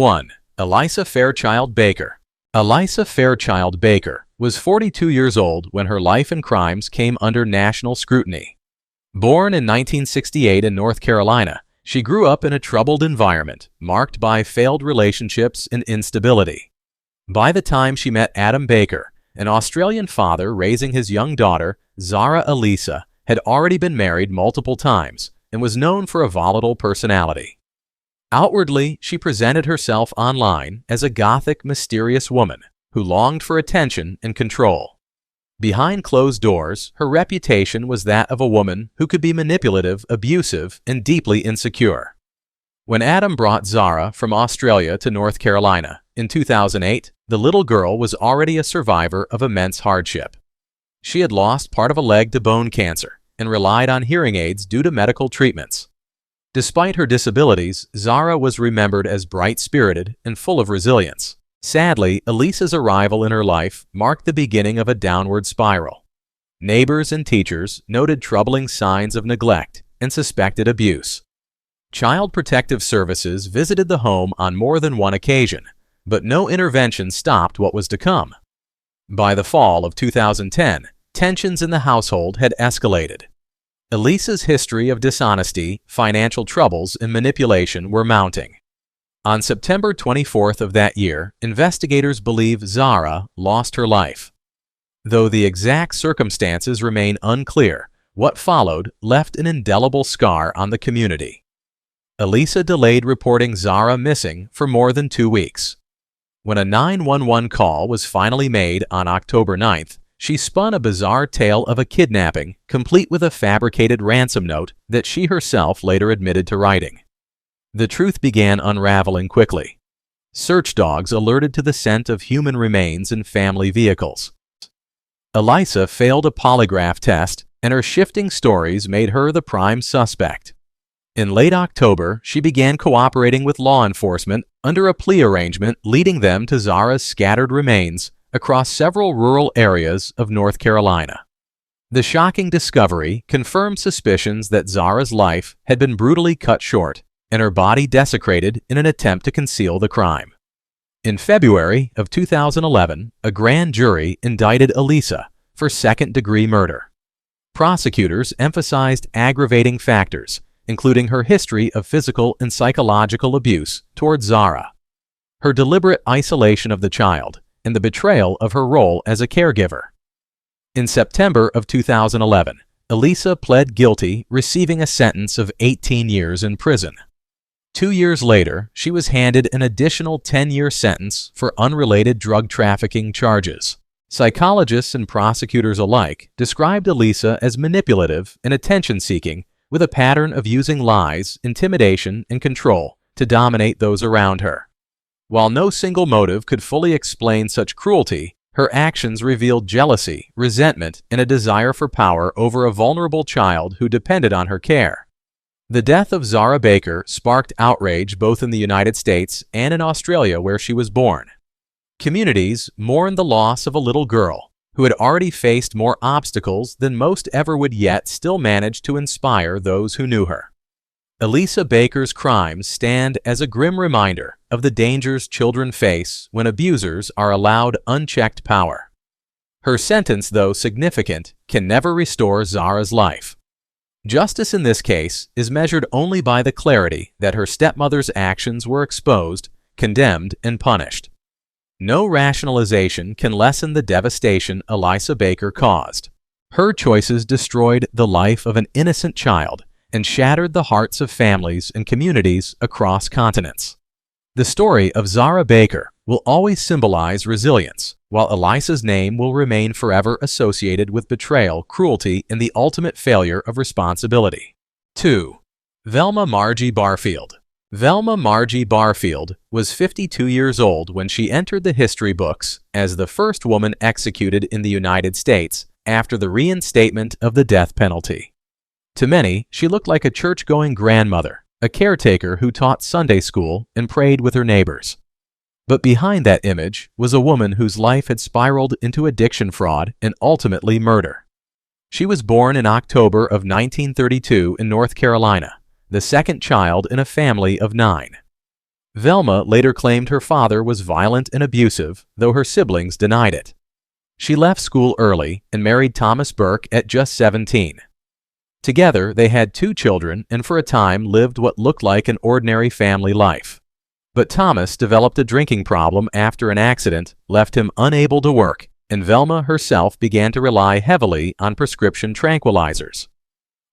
1. Elisa Fairchild Baker. Elisa Fairchild Baker was 42 years old when her life and crimes came under national scrutiny. Born in 1968 in North Carolina, she grew up in a troubled environment marked by failed relationships and instability. By the time she met Adam Baker, an Australian father raising his young daughter, Zara Elisa, had already been married multiple times and was known for a volatile personality. Outwardly, she presented herself online as a gothic, mysterious woman who longed for attention and control. Behind closed doors, her reputation was that of a woman who could be manipulative, abusive, and deeply insecure. When Adam brought Zara from Australia to North Carolina in 2008, the little girl was already a survivor of immense hardship. She had lost part of a leg to bone cancer and relied on hearing aids due to medical treatments. Despite her disabilities, Zara was remembered as bright-spirited and full of resilience. Sadly, Elisa's arrival in her life marked the beginning of a downward spiral. Neighbors and teachers noted troubling signs of neglect and suspected abuse. Child Protective Services visited the home on more than one occasion, but no intervention stopped what was to come. By the fall of 2010, tensions in the household had escalated. Elisa's history of dishonesty, financial troubles, and manipulation were mounting. On September 24th of that year, investigators believe Zara lost her life. Though the exact circumstances remain unclear, what followed left an indelible scar on the community. Elisa delayed reporting Zara missing for more than 2 weeks. When a 911 call was finally made on October 9th, she spun a bizarre tale of a kidnapping, complete with a fabricated ransom note that she herself later admitted to writing. The truth began unraveling quickly. Search dogs alerted to the scent of human remains in family vehicles. Elisa failed a polygraph test, and her shifting stories made her the prime suspect. In late October, she began cooperating with law enforcement under a plea arrangement leading them to Zara's scattered remains across several rural areas of North Carolina. The shocking discovery confirmed suspicions that Zara's life had been brutally cut short and her body desecrated in an attempt to conceal the crime. In February of 2011, a grand jury indicted Elisa for second-degree murder. Prosecutors emphasized aggravating factors, including her history of physical and psychological abuse toward Zara, her deliberate isolation of the child, and the betrayal of her role as a caregiver. In September of 2011, Elisa pled guilty, receiving a sentence of 18 years in prison. 2 years later, she was handed an additional 10-year sentence for unrelated drug trafficking charges. Psychologists and prosecutors alike described Elisa as manipulative and attention-seeking, with a pattern of using lies, intimidation, and control to dominate those around her. While no single motive could fully explain such cruelty, her actions revealed jealousy, resentment, and a desire for power over a vulnerable child who depended on her care. The death of Zara Baker sparked outrage both in the United States and in Australia, where she was born. Communities mourned the loss of a little girl who had already faced more obstacles than most ever would, yet still managed to inspire those who knew her. Elisa Baker's crimes stand as a grim reminder of the dangers children face when abusers are allowed unchecked power. Her sentence, though significant, can never restore Zara's life. Justice in this case is measured only by the clarity that her stepmother's actions were exposed, condemned, and punished. No rationalization can lessen the devastation Elisa Baker caused. Her choices destroyed the life of an innocent child and shattered the hearts of families and communities across continents. The story of Zara Baker will always symbolize resilience, while Elisa's name will remain forever associated with betrayal, cruelty, and the ultimate failure of responsibility. 2. Velma Margie Barfield. Velma Margie Barfield was 52 years old when she entered the history books as the first woman executed in the United States after the reinstatement of the death penalty. To many, she looked like a church-going grandmother, a caretaker who taught Sunday school and prayed with her neighbors. But behind that image was a woman whose life had spiraled into addiction, fraud, and ultimately murder. She was born in October of 1932 in North Carolina, the second child in a family of 9. Velma later claimed her father was violent and abusive, though her siblings denied it. She left school early and married Thomas Burke at just 17. Together, they had 2 children and for a time lived what looked like an ordinary family life. But Thomas developed a drinking problem after an accident left him unable to work, and Velma herself began to rely heavily on prescription tranquilizers.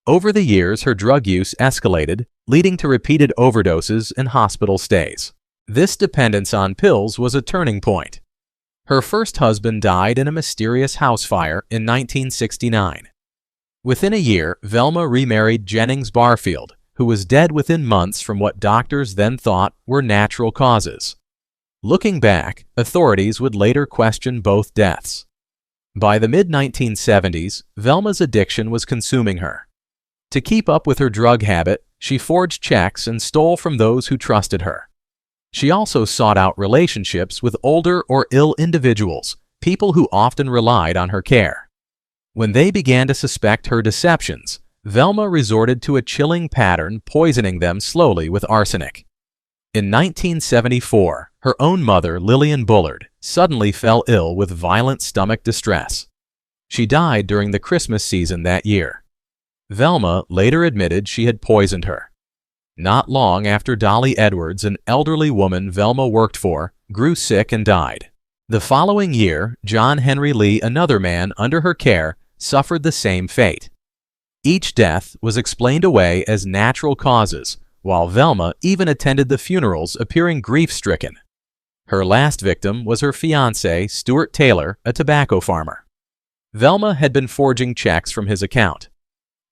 Over the years, her drug use escalated, leading to repeated overdoses and hospital stays. This dependence on pills was a turning point. Her first husband died in a mysterious house fire in 1969. Within a year, Velma remarried Jennings Barfield, who was dead within months from what doctors then thought were natural causes. Looking back, authorities would later question both deaths. By the mid-1970s, Velma's addiction was consuming her. To keep up with her drug habit, she forged checks and stole from those who trusted her. She also sought out relationships with older or ill individuals, people who often relied on her care. When they began to suspect her deceptions, Velma resorted to a chilling pattern, poisoning them slowly with arsenic. In 1974, her own mother, Lillian Bullard, suddenly fell ill with violent stomach distress. She died during the Christmas season that year. Velma later admitted she had poisoned her. Not long after, Dolly Edwards, an elderly woman Velma worked for, grew sick and died. The following year, John Henry Lee, another man under her care, suffered the same fate. Each death was explained away as natural causes, while Velma even attended the funerals, appearing grief-stricken. Her last victim was her fiancé, Stuart Taylor, a tobacco farmer. Velma had been forging checks from his account.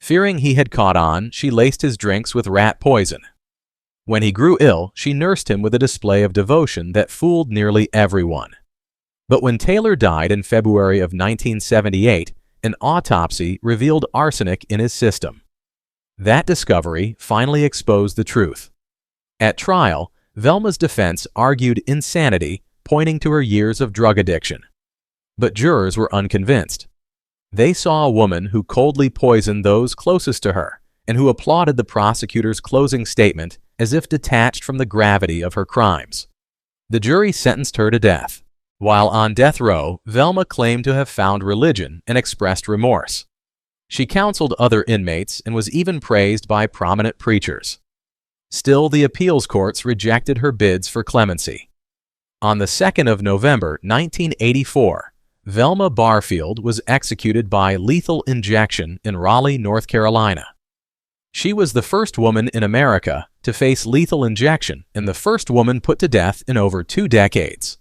Fearing he had caught on, she laced his drinks with rat poison. When he grew ill, she nursed him with a display of devotion that fooled nearly everyone. But when Taylor died in February of 1978, an autopsy revealed arsenic in his system. That discovery finally exposed the truth. At trial, Velma's defense argued insanity, pointing to her years of drug addiction. But jurors were unconvinced. They saw a woman who coldly poisoned those closest to her and who applauded the prosecutor's closing statement as if detached from the gravity of her crimes. The jury sentenced her to death. While on death row, Velma claimed to have found religion and expressed remorse. She counseled other inmates and was even praised by prominent preachers. Still, the appeals courts rejected her bids for clemency. On the 2nd of November 1984, Velma Barfield was executed by lethal injection in Raleigh, North Carolina. She was the first woman in America to face lethal injection and the first woman put to death in over 2 decades.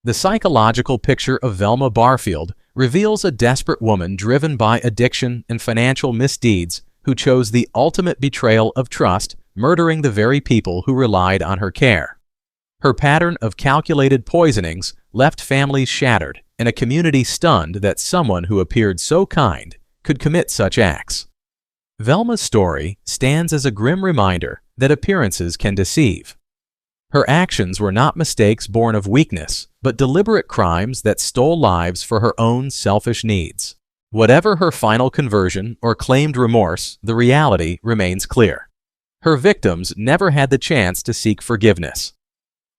The psychological picture of Velma Barfield reveals a desperate woman driven by addiction and financial misdeeds who chose the ultimate betrayal of trust, murdering the very people who relied on her care. Her pattern of calculated poisonings left families shattered and a community stunned that someone who appeared so kind could commit such acts. Velma's story stands as a grim reminder that appearances can deceive. Her actions were not mistakes born of weakness, but deliberate crimes that stole lives for her own selfish needs. Whatever her final conversion or claimed remorse, the reality remains clear. Her victims never had the chance to seek forgiveness.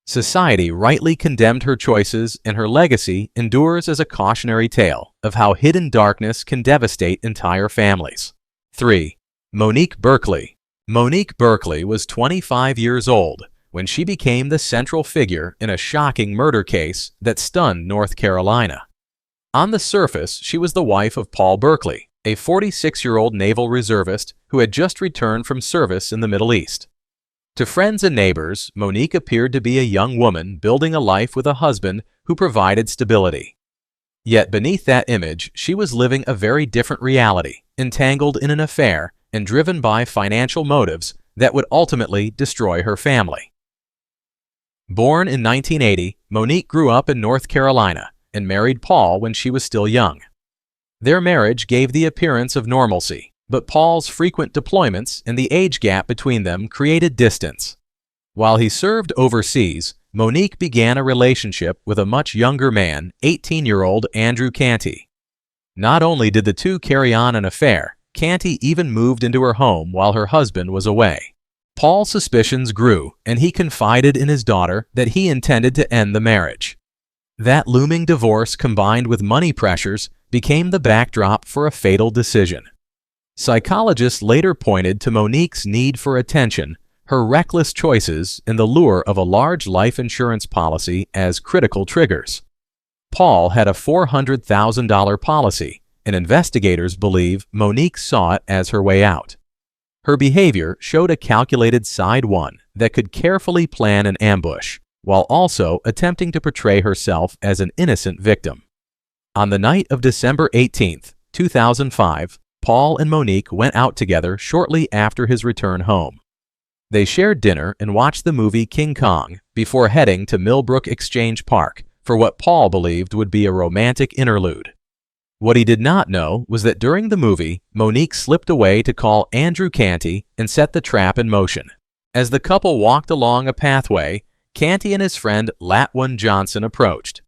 Society rightly condemned her choices, and her legacy endures as a cautionary tale of how hidden darkness can devastate entire families. 3. Monique Berkley. Monique Berkley was 25 years old when she became the central figure in a shocking murder case that stunned North Carolina. On the surface, she was the wife of Paul Berkley, a 46-year-old naval reservist who had just returned from service in the Middle East. To friends and neighbors, Monique appeared to be a young woman building a life with a husband who provided stability. Yet beneath that image, she was living a very different reality, entangled in an affair and driven by financial motives that would ultimately destroy her family. Born in 1980, Monique grew up in North Carolina and married Paul when she was still young. Their marriage gave the appearance of normalcy, but Paul's frequent deployments and the age gap between them created distance. While he served overseas, Monique began a relationship with a much younger man, 18-year-old Andrew Canty. Not only did the two carry on an affair, Canty even moved into her home while her husband was away. Paul's suspicions grew, and he confided in his daughter that he intended to end the marriage. That looming divorce, combined with money pressures, became the backdrop for a fatal decision. Psychologists later pointed to Monique's need for attention, her reckless choices, and the lure of a large life insurance policy as critical triggers. Paul had a $400,000 policy, and investigators believe Monique saw it as her way out. Her behavior showed a calculated side one that could carefully plan an ambush, while also attempting to portray herself as an innocent victim. On the night of December 18, 2005, Paul and Monique went out together shortly after his return home. They shared dinner and watched the movie King Kong before heading to Millbrook Exchange Park for what Paul believed would be a romantic interlude. What he did not know was that during the movie, Monique slipped away to call Andrew Canty and set the trap in motion. As the couple walked along a pathway, Canty and his friend Latwin Johnson approached.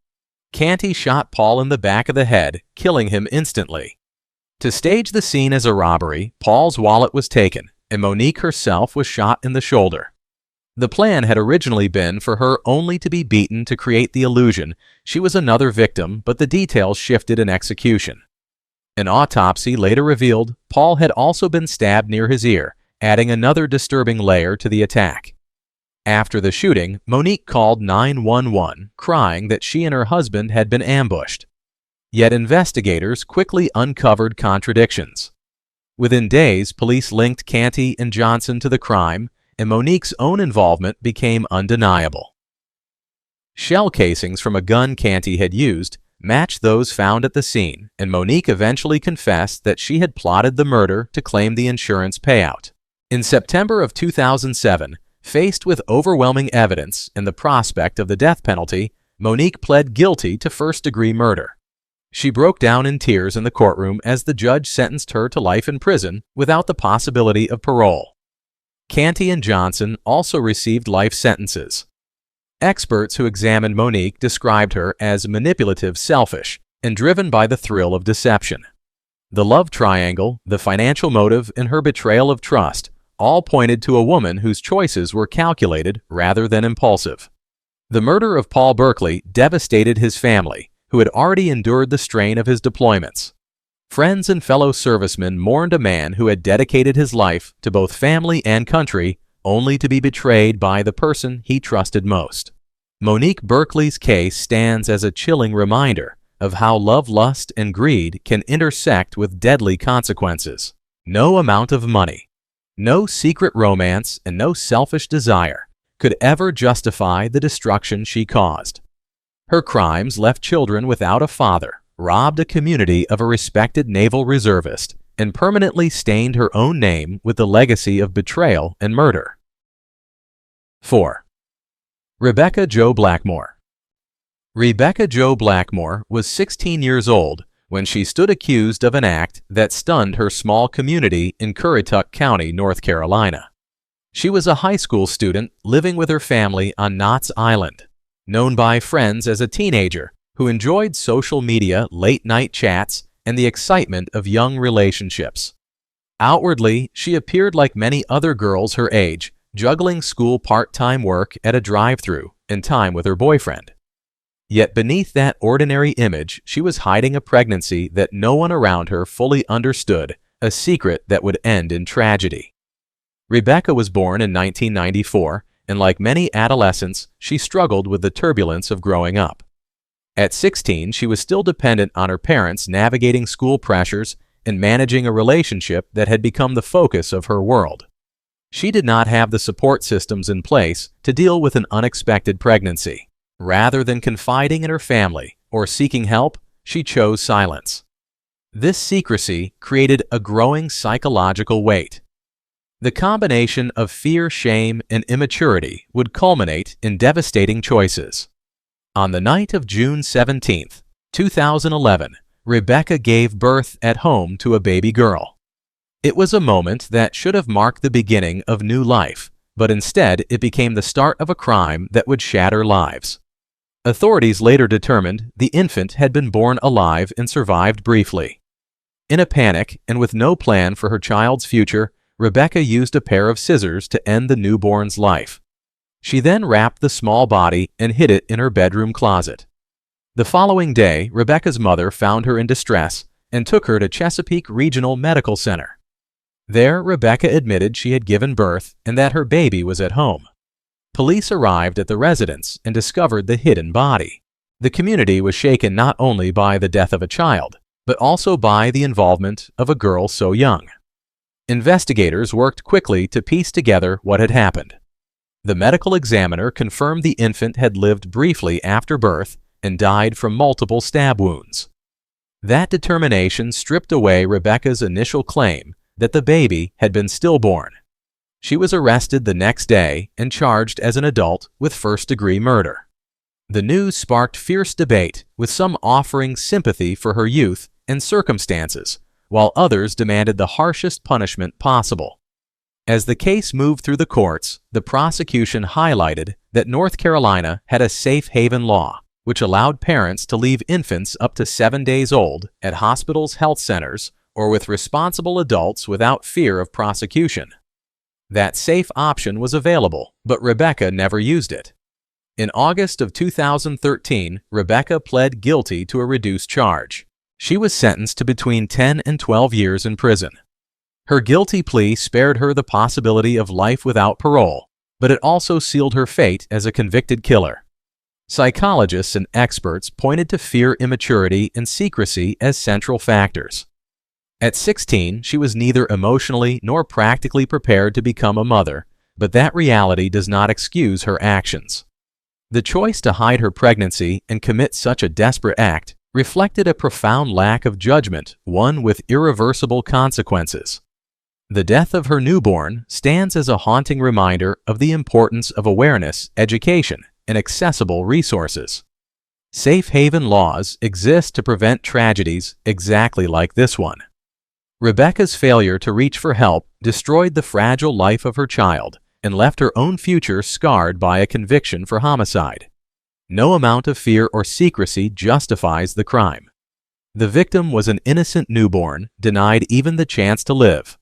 Canty shot Paul in the back of the head, killing him instantly. To stage the scene as a robbery, Paul's wallet was taken, and Monique herself was shot in the shoulder. The plan had originally been for her only to be beaten to create the illusion she was another victim, but the details shifted in execution. An autopsy later revealed Paul had also been stabbed near his ear, adding another disturbing layer to the attack. After the shooting, Monique called 911, crying that she and her husband had been ambushed. Yet investigators quickly uncovered contradictions. Within days, police linked Canty and Johnson to the crime, and Monique's own involvement became undeniable. Shell casings from a gun Canty had used matched those found at the scene, and Monique eventually confessed that she had plotted the murder to claim the insurance payout. In September of 2007, faced with overwhelming evidence and the prospect of the death penalty, Monique pled guilty to first-degree murder. She broke down in tears in the courtroom as the judge sentenced her to life in prison without the possibility of parole. Canty and Johnson also received life sentences. Experts who examined Monique described her as manipulative, selfish, and driven by the thrill of deception. The love triangle, the financial motive, and her betrayal of trust all pointed to a woman whose choices were calculated rather than impulsive. The murder of Paul Berkley devastated his family, who had already endured the strain of his deployments. Friends and fellow servicemen mourned a man who had dedicated his life to both family and country, only to be betrayed by the person he trusted most. Monique Berkley's case stands as a chilling reminder of how love, lust, and greed can intersect with deadly consequences. No amount of money, no secret romance, and no selfish desire could ever justify the destruction she caused. Her crimes left children without a father, robbed a community of a respected naval reservist, and permanently stained her own name with the legacy of betrayal and murder. 4. Rebecca Jo Blackmore. Rebecca Jo Blackmore was 16 years old when she stood accused of an act that stunned her small community in Currituck County, North Carolina. She was a high school student living with her family on Knott's Island, known by friends as a teenager who enjoyed social media, late-night chats, and the excitement of young relationships. Outwardly, she appeared like many other girls her age, juggling school part-time work at a drive-thru and time with her boyfriend. Yet beneath that ordinary image, she was hiding a pregnancy that no one around her fully understood, a secret that would end in tragedy. Rebecca was born in 1994, and like many adolescents, she struggled with the turbulence of growing up. At 16, she was still dependent on her parents navigating school pressures and managing a relationship that had become the focus of her world. She did not have the support systems in place to deal with an unexpected pregnancy. Rather than confiding in her family or seeking help, she chose silence. This secrecy created a growing psychological weight. The combination of fear, shame, and immaturity would culminate in devastating choices. On the night of June 17, 2011, Rebecca gave birth at home to a baby girl. It was a moment that should have marked the beginning of new life, but instead it became the start of a crime that would shatter lives. Authorities later determined the infant had been born alive and survived briefly. In a panic and with no plan for her child's future, Rebecca used a pair of scissors to end the newborn's life. She then wrapped the small body and hid it in her bedroom closet. The following day, Rebecca's mother found her in distress and took her to Chesapeake Regional Medical Center. There, Rebecca admitted she had given birth and that her baby was at home. Police arrived at the residence and discovered the hidden body. The community was shaken not only by the death of a child, but also by the involvement of a girl so young. Investigators worked quickly to piece together what had happened. The medical examiner confirmed the infant had lived briefly after birth and died from multiple stab wounds. That determination stripped away Rebecca's initial claim that the baby had been stillborn. She was arrested the next day and charged as an adult with first-degree murder. The news sparked fierce debate, with some offering sympathy for her youth and circumstances, while others demanded the harshest punishment possible. As the case moved through the courts, the prosecution highlighted that North Carolina had a safe haven law, which allowed parents to leave infants up to 7 days old at hospitals, health centers, or with responsible adults without fear of prosecution. That safe option was available, but Rebecca never used it. In August of 2013, Rebecca pled guilty to a reduced charge. She was sentenced to between 10 and 12 years in prison. Her guilty plea spared her the possibility of life without parole, but it also sealed her fate as a convicted killer. Psychologists and experts pointed to fear, immaturity, and secrecy as central factors. At 16, she was neither emotionally nor practically prepared to become a mother, but that reality does not excuse her actions. The choice to hide her pregnancy and commit such a desperate act reflected a profound lack of judgment, one with irreversible consequences. The death of her newborn stands as a haunting reminder of the importance of awareness, education, and accessible resources. Safe haven laws exist to prevent tragedies exactly like this one. Rebecca's failure to reach for help destroyed the fragile life of her child and left her own future scarred by a conviction for homicide. No amount of fear or secrecy justifies the crime. The victim was an innocent newborn, denied even the chance to live.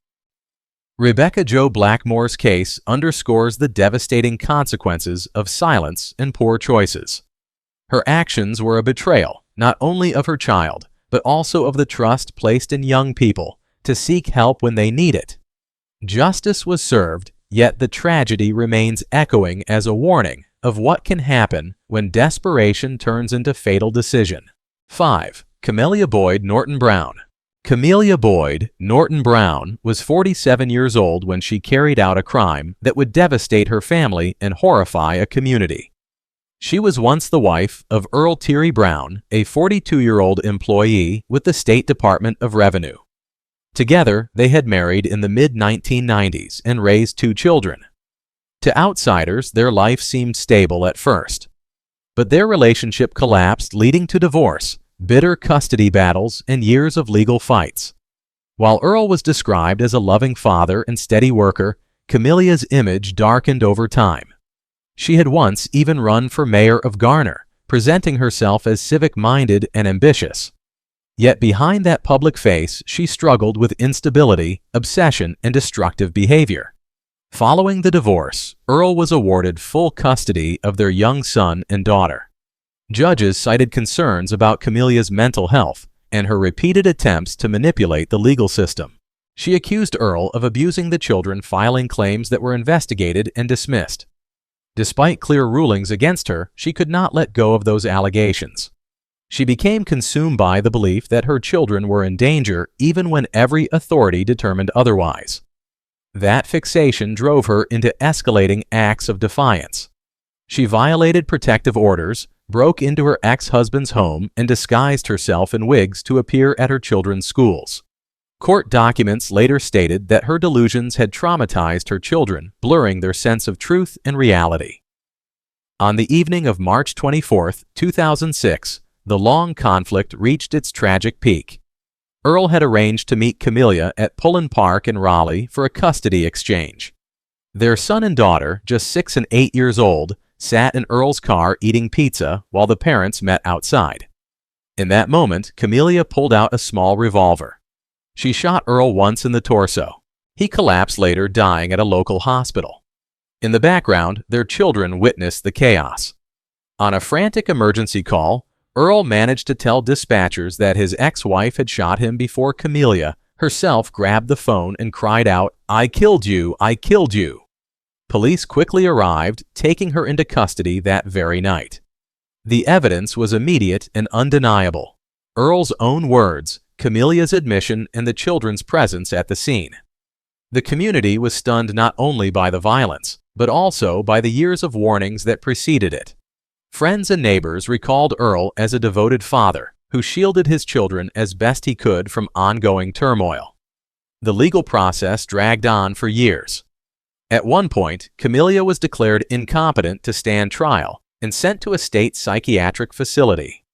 Rebecca Jo Blackmore's case underscores the devastating consequences of silence and poor choices. Her actions were a betrayal, not only of her child, but also of the trust placed in young people to seek help when they need it. Justice was served, yet the tragedy remains echoing as a warning of what can happen when desperation turns into fatal decision. 5. Camellia Boyd Norton Brown. Camellia Boyd Norton Brown was 47 years old when she carried out a crime that would devastate her family and horrify a community. She was once the wife of Earl Terry Brown, a 42-year-old employee with the State Department of Revenue. Together, they had married in the mid-1990s and raised 2 children. To outsiders, their life seemed stable at first. But their relationship collapsed, leading to divorce, bitter custody battles, and years of legal fights. While Earl was described as a loving father and steady worker, Camellia's image darkened over time. She had once even run for mayor of Garner, presenting herself as civic-minded and ambitious. Yet behind that public face, she struggled with instability, obsession, and destructive behavior. Following the divorce, Earl was awarded full custody of their young son and daughter. Judges cited concerns about Camellia's mental health and her repeated attempts to manipulate the legal system. She accused Earl of abusing the children, filing claims that were investigated and dismissed. Despite clear rulings against her, she could not let go of those allegations. She became consumed by the belief that her children were in danger even when every authority determined otherwise. That fixation drove her into escalating acts of defiance. She violated protective orders, broke into her ex-husband's home, and disguised herself in wigs to appear at her children's schools. Court documents later stated that her delusions had traumatized her children, blurring their sense of truth and reality. On the evening of March 24, 2006, the long conflict reached its tragic peak. Earl had arranged to meet Camellia at Pullen Park in Raleigh for a custody exchange. Their son and daughter, just 6 and 8 years old, sat in Earl's car eating pizza while the parents met outside. In that moment, Camellia pulled out a small revolver. She shot Earl once in the torso. He collapsed later, dying at a local hospital. In the background, their children witnessed the chaos. On a frantic emergency call, Earl managed to tell dispatchers that his ex-wife had shot him before Camellia herself grabbed the phone and cried out, "I killed you! I killed you!" Police quickly arrived, taking her into custody that very night. The evidence was immediate and undeniable. Earl's own words, Camellia's admission, and the children's presence at the scene. The community was stunned not only by the violence, but also by the years of warnings that preceded it. Friends and neighbors recalled Earl as a devoted father who shielded his children as best he could from ongoing turmoil. The legal process dragged on for years. At one point, Camellia was declared incompetent to stand trial and sent to a state psychiatric facility.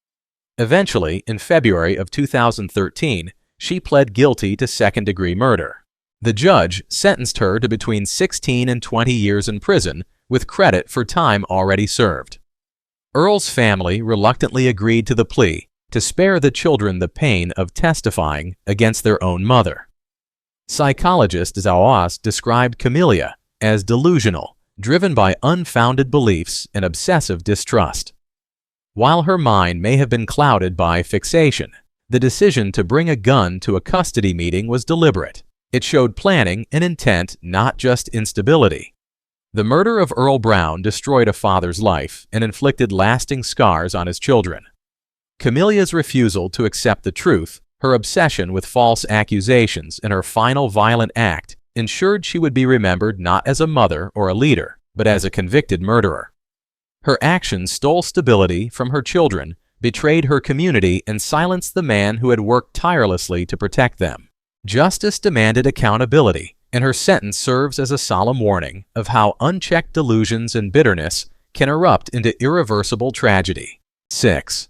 Eventually, in February of 2013, she pled guilty to second-degree murder. The judge sentenced her to between 16 and 20 years in prison, with credit for time already served. Earl's family reluctantly agreed to the plea to spare the children the pain of testifying against their own mother. Psychologist Zawas described Camellia as delusional, driven by unfounded beliefs and obsessive distrust. While her mind may have been clouded by fixation, the decision to bring a gun to a custody meeting was deliberate. It showed planning and intent, not just instability. The murder of Earl Brown destroyed a father's life and inflicted lasting scars on his children. Camellia's refusal to accept the truth, her obsession with false accusations, and her final violent act ensured she would be remembered not as a mother or a leader, but as a convicted murderer. Her actions stole stability from her children, betrayed her community, and silenced the man who had worked tirelessly to protect them. Justice demanded accountability, and her sentence serves as a solemn warning of how unchecked delusions and bitterness can erupt into irreversible tragedy. 6.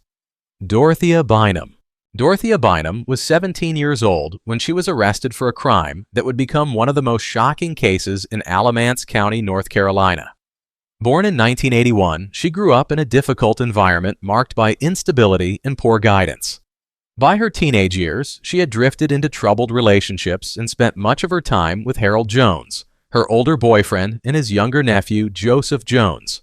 Dorthia Bynum. Dorthia Bynum was 17 years old when she was arrested for a crime that would become one of the most shocking cases in Alamance County, North Carolina. Born in 1981, she grew up in a difficult environment marked by instability and poor guidance. By her teenage years, she had drifted into troubled relationships and spent much of her time with Harold Jones, her older boyfriend, and his younger nephew, Joseph Jones.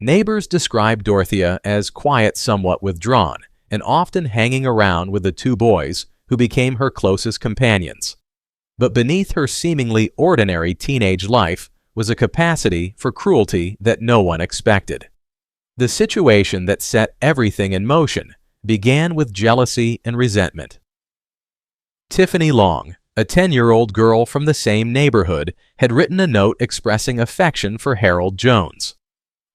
Neighbors described Dorthia as quiet, somewhat withdrawn, and often hanging around with the two boys who became her closest companions. But beneath her seemingly ordinary teenage life was a capacity for cruelty that no one expected. The situation that set everything in motion began with jealousy and resentment. Tiffany Long, a 10-year-old girl from the same neighborhood, had written a note expressing affection for Harold Jones.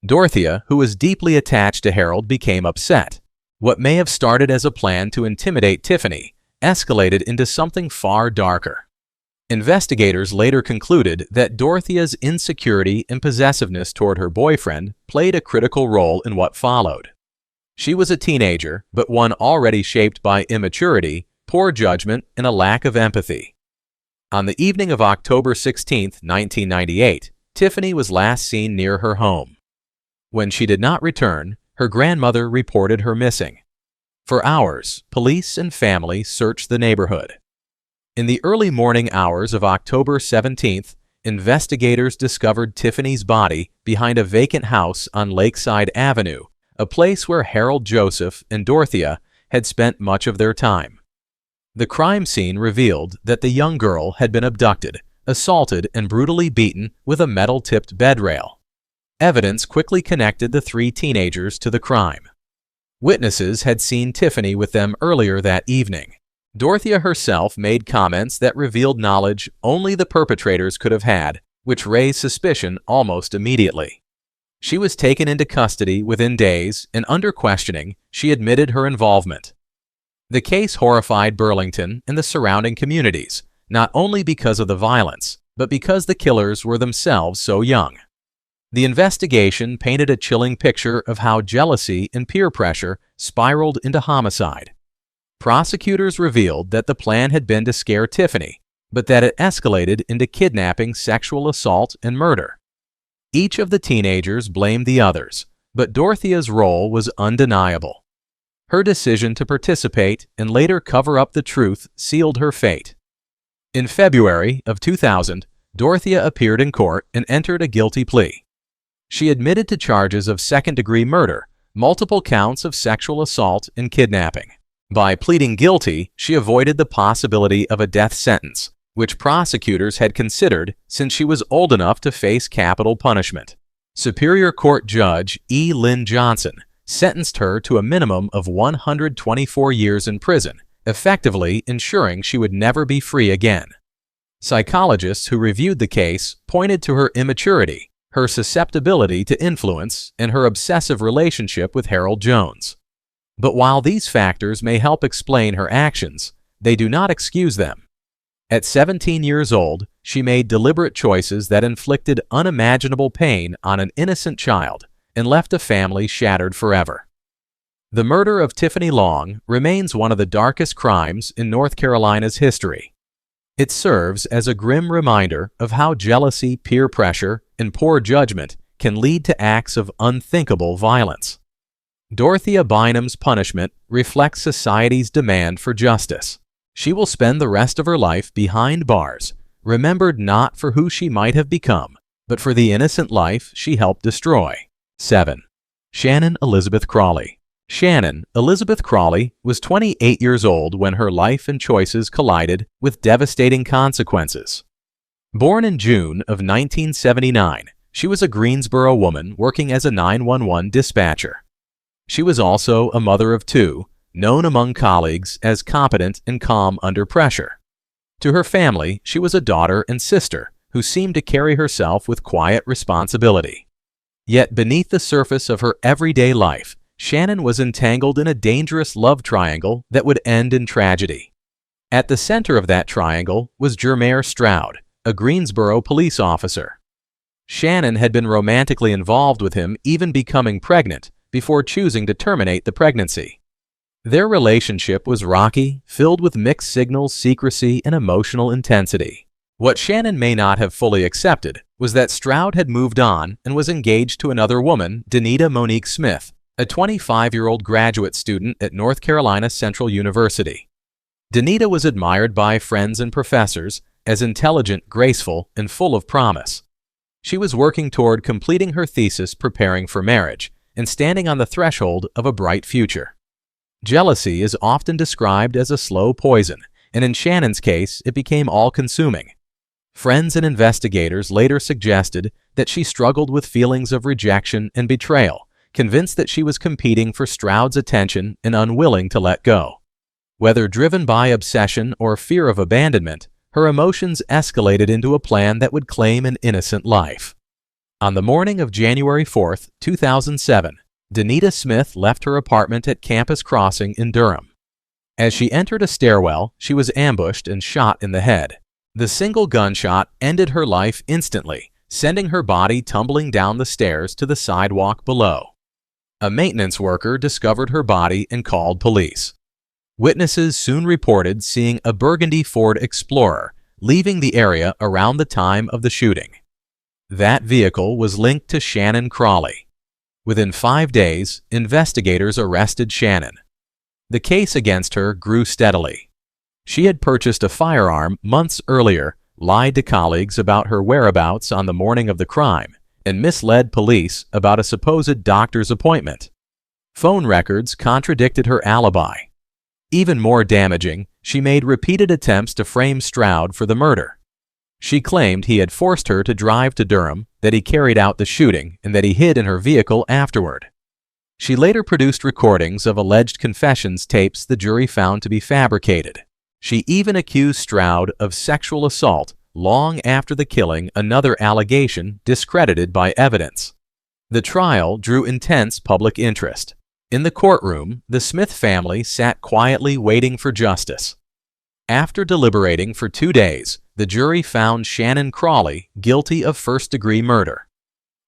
Dorthia, who was deeply attached to Harold, became upset. What may have started as a plan to intimidate Tiffany escalated into something far darker. Investigators later concluded that Dorthia's insecurity and possessiveness toward her boyfriend played a critical role in what followed. She was a teenager, but one already shaped by immaturity, poor judgment, and a lack of empathy. On the evening of October 16, 1998, Tiffany was last seen near her home. When she did not return, her grandmother reported her missing. For hours, police and family searched the neighborhood. In the early morning hours of October 17th, investigators discovered Tiffany's body behind a vacant house on Lakeside Avenue, a place where Harold Joseph and Dorthia had spent much of their time. The crime scene revealed that the young girl had been abducted, assaulted, and brutally beaten with a metal-tipped bed rail. Evidence quickly connected the three teenagers to the crime. Witnesses had seen Tiffany with them earlier that evening. Dorthia herself made comments that revealed knowledge only the perpetrators could have had, which raised suspicion almost immediately. She was taken into custody within days, and under questioning, she admitted her involvement. The case horrified Burlington and the surrounding communities, not only because of the violence, but because the killers were themselves so young. The investigation painted a chilling picture of how jealousy and peer pressure spiraled into homicide. Prosecutors revealed that the plan had been to scare Tiffany, but that it escalated into kidnapping, sexual assault, and murder. Each of the teenagers blamed the others, but Dorthia's role was undeniable. Her decision to participate and later cover up the truth sealed her fate. In February of 2000, Dorthia appeared in court and entered a guilty plea. She admitted to charges of second-degree murder, multiple counts of sexual assault, and kidnapping. By pleading guilty, she avoided the possibility of a death sentence, which prosecutors had considered since she was old enough to face capital punishment. Superior Court Judge E. Lynn Johnson sentenced her to a minimum of 124 years in prison, effectively ensuring she would never be free again. Psychologists who reviewed the case pointed to her immaturity, her susceptibility to influence, and her obsessive relationship with Harold Jones. But while these factors may help explain her actions, they do not excuse them. At 17 years old, she made deliberate choices that inflicted unimaginable pain on an innocent child and left a family shattered forever. The murder of Tiffany Long remains one of the darkest crimes in North Carolina's history. It serves as a grim reminder of how jealousy, peer pressure, and poor judgment can lead to acts of unthinkable violence. Dorthia Bynum's punishment reflects society's demand for justice. She will spend the rest of her life behind bars, remembered not for who she might have become, but for the innocent life she helped destroy. 7. Shannon Elizabeth Crawley. Shannon Elizabeth Crawley was 28 years old when her life and choices collided with devastating consequences. Born in June of 1979, she was a Greensboro woman working as a 911 dispatcher. She was also a mother of two, known among colleagues as competent and calm under pressure. To her family, she was a daughter and sister who seemed to carry herself with quiet responsibility. Yet beneath the surface of her everyday life, Shannon was entangled in a dangerous love triangle that would end in tragedy. At the center of that triangle was Jermaire Stroud, a Greensboro police officer. Shannon had been romantically involved with him, even becoming pregnant, before choosing to terminate the pregnancy. Their relationship was rocky, filled with mixed signals, secrecy, and emotional intensity. What Shannon may not have fully accepted was that Stroud had moved on and was engaged to another woman, Danita Monique Smith, a 25-year-old graduate student at North Carolina Central University. Danita was admired by friends and professors as intelligent, graceful, and full of promise. She was working toward completing her thesis, preparing for marriage, and standing on the threshold of a bright future. Jealousy is often described as a slow poison, and in Shannon's case, it became all-consuming. Friends and investigators later suggested that she struggled with feelings of rejection and betrayal, convinced that she was competing for Stroud's attention and unwilling to let go. Whether driven by obsession or fear of abandonment, her emotions escalated into a plan that would claim an innocent life. On the morning of January 4, 2007, Danita Smith left her apartment at Campus Crossing in Durham. As she entered a stairwell, she was ambushed and shot in the head. The single gunshot ended her life instantly, sending her body tumbling down the stairs to the sidewalk below. A maintenance worker discovered her body and called police. Witnesses soon reported seeing a burgundy Ford Explorer leaving the area around the time of the shooting. That vehicle was linked to Shannon Crawley. Within 5 days, investigators arrested Shannon. The case against her grew steadily. She had purchased a firearm months earlier, lied to colleagues about her whereabouts on the morning of the crime, and misled police about a supposed doctor's appointment. Phone records contradicted her alibi. Even more damaging, she made repeated attempts to frame Stroud for the murder. She claimed he had forced her to drive to Durham, that he carried out the shooting, and that he hid in her vehicle afterward. She later produced recordings of alleged confessions tapes the jury found to be fabricated. She even accused Stroud of sexual assault long after the killing, another allegation discredited by evidence. The trial drew intense public interest. In the courtroom, the Smith family sat quietly waiting for justice. After deliberating for 2 days, the jury found Shannon Crawley guilty of first-degree murder.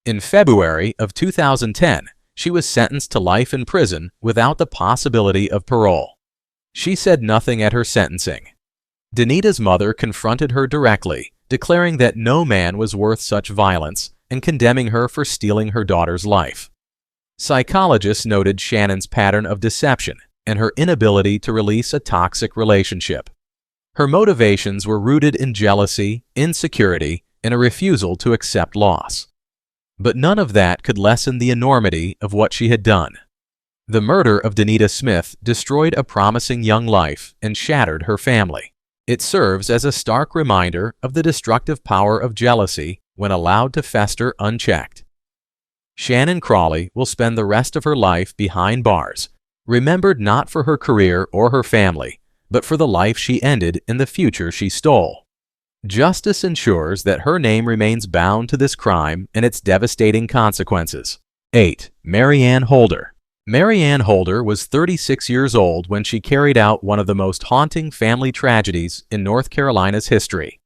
In February of 2010, she was sentenced to life in prison without the possibility of parole. She said nothing at her sentencing. Danita's mother confronted her directly, declaring that no man was worth such violence and condemning her for stealing her daughter's life. Psychologists noted Shannon's pattern of deception and her inability to release a toxic relationship. Her motivations were rooted in jealousy, insecurity, and a refusal to accept loss. But none of that could lessen the enormity of what she had done. The murder of Donita Smith destroyed a promising young life and shattered her family. It serves as a stark reminder of the destructive power of jealousy when allowed to fester unchecked. Shannon Crawley will spend the rest of her life behind bars, remembered not for her career or her family, but for the life she ended and the future she stole. Justice ensures that her name remains bound to this crime and its devastating consequences. 8. Mary Ann Holder. Mary Ann Holder was 36 years old when she carried out one of the most haunting family tragedies in North Carolina's history.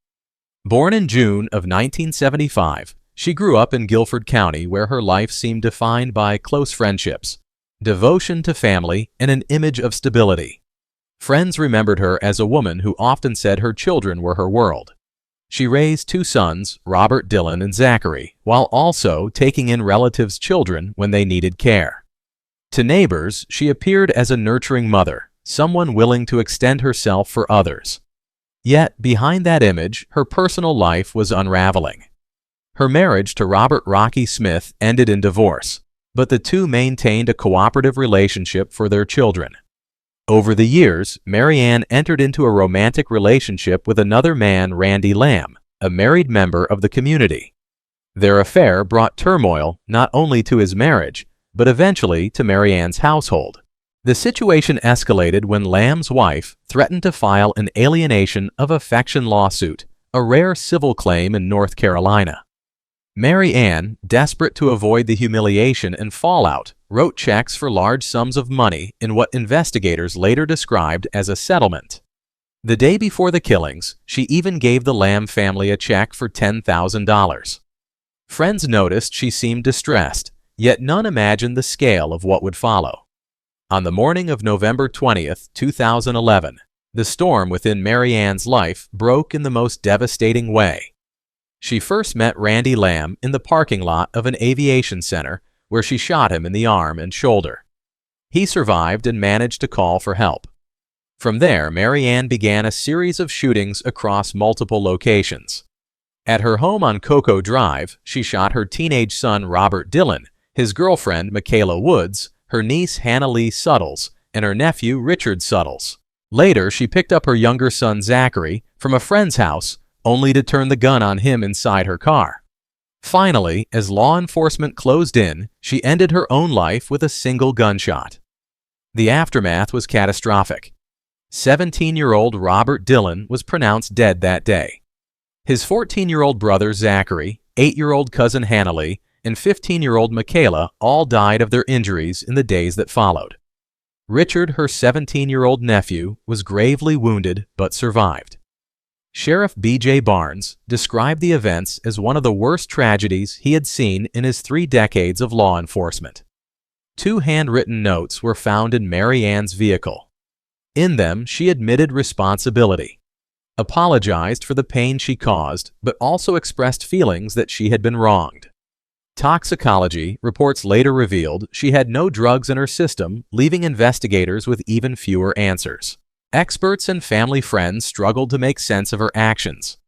Born in June of 1975, she grew up in Guilford County, where her life seemed defined by close friendships, devotion to family, and an image of stability. Friends remembered her as a woman who often said her children were her world. She raised 2 sons, Robert Dillon and Zachary, while also taking in relatives' children when they needed care. To neighbors, she appeared as a nurturing mother, someone willing to extend herself for others. Yet, behind that image, her personal life was unraveling. Her marriage to Robert "Rocky" Smith ended in divorce, but the two maintained a cooperative relationship for their children. Over the years, Mary Ann entered into a romantic relationship with another man, Randy Lamb, a married member of the community. Their affair brought turmoil not only to his marriage, but eventually to Mary Ann's household. The situation escalated when Lamb's wife threatened to file an alienation of affection lawsuit, a rare civil claim in North Carolina. Mary Ann, desperate to avoid the humiliation and fallout, wrote checks for large sums of money in what investigators later described as a settlement. The day before the killings, she even gave the Lamb family a check for $10,000. Friends noticed she seemed distressed, yet none imagined the scale of what would follow. On the morning of November 20, 2011, the storm within Mary Ann's life broke in the most devastating way. She first met Randy Lamb in the parking lot of an aviation center, where she shot him in the arm and shoulder. He survived and managed to call for help. From there, Mary Ann began a series of shootings across multiple locations. At her home on Cocoa Drive, she shot her teenage son Robert Dillon, his girlfriend Michaela Woods, her niece Hannah Lee Suttles, and her nephew Richard Suttles. Later, she picked up her younger son Zachary from a friend's house, only to turn the gun on him inside her car. Finally, as law enforcement closed in, she ended her own life with a single gunshot. The aftermath was catastrophic. 17-year-old Robert Dillon was pronounced dead that day. His 14-year-old brother Zachary, 8-year-old cousin Hannah Lee, and 15-year-old Michaela all died of their injuries in the days that followed. Richard, her 17-year-old nephew, was gravely wounded but survived. Sheriff B.J. Barnes described the events as one of the worst tragedies he had seen in his 3 decades of law enforcement. 2 handwritten notes were found in Mary Ann's vehicle. In them, she admitted responsibility, apologized for the pain she caused, but also expressed feelings that she had been wronged. Toxicology reports later revealed she had no drugs in her system, leaving investigators with even fewer answers. Experts and family friends struggled to make sense of her actions.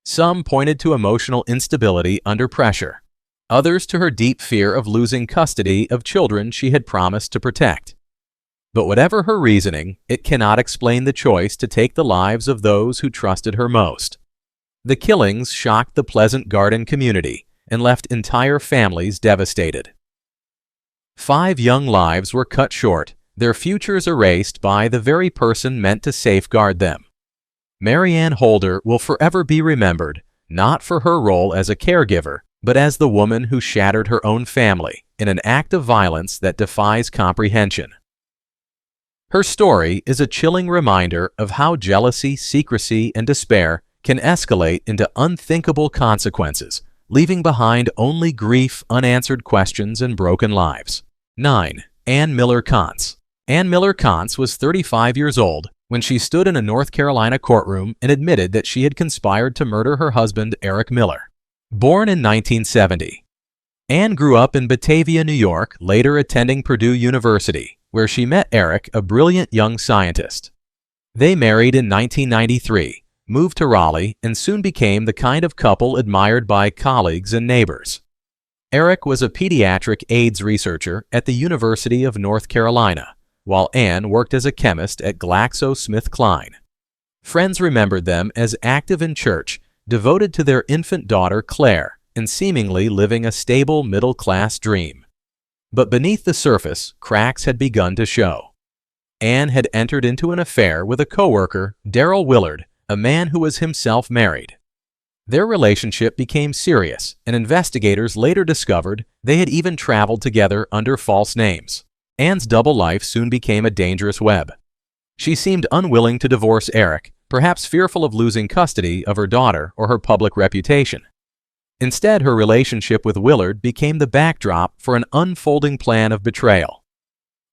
Some pointed to emotional instability under pressure, others to her deep fear of losing custody of children she had promised to protect. But whatever her reasoning, it cannot explain the choice to take the lives of those who trusted her most. The killings shocked the Pleasant Garden community and left entire families devastated. 5 young lives were cut short, their futures erased by the very person meant to safeguard them. Mary Ann Holder will forever be remembered, not for her role as a caregiver, but as the woman who shattered her own family in an act of violence that defies comprehension. Her story is a chilling reminder of how jealousy, secrecy, and despair can escalate into unthinkable consequences, leaving behind only grief, unanswered questions, and broken lives. 9. Ann Miller Kontz. Ann Miller Kontz was 35 years old when she stood in a North Carolina courtroom and admitted that she had conspired to murder her husband, Eric Miller. Born in 1970, Ann grew up in Batavia, New York, later attending Purdue University, where she met Eric, a brilliant young scientist. They married in 1993, moved to Raleigh, and soon became the kind of couple admired by colleagues and neighbors. Eric was a pediatric AIDS researcher at the University of North Carolina, while Ann worked as a chemist at GlaxoSmithKline. Friends remembered them as active in church, devoted to their infant daughter Claire, and seemingly living a stable middle-class dream. But beneath the surface, cracks had begun to show. Ann had entered into an affair with a coworker, Darrell Willard, a man who was himself married. Their relationship became serious, and investigators later discovered they had even traveled together under false names. Ann's double life soon became a dangerous web. She seemed unwilling to divorce Eric, perhaps fearful of losing custody of her daughter or her public reputation. Instead, her relationship with Willard became the backdrop for an unfolding plan of betrayal.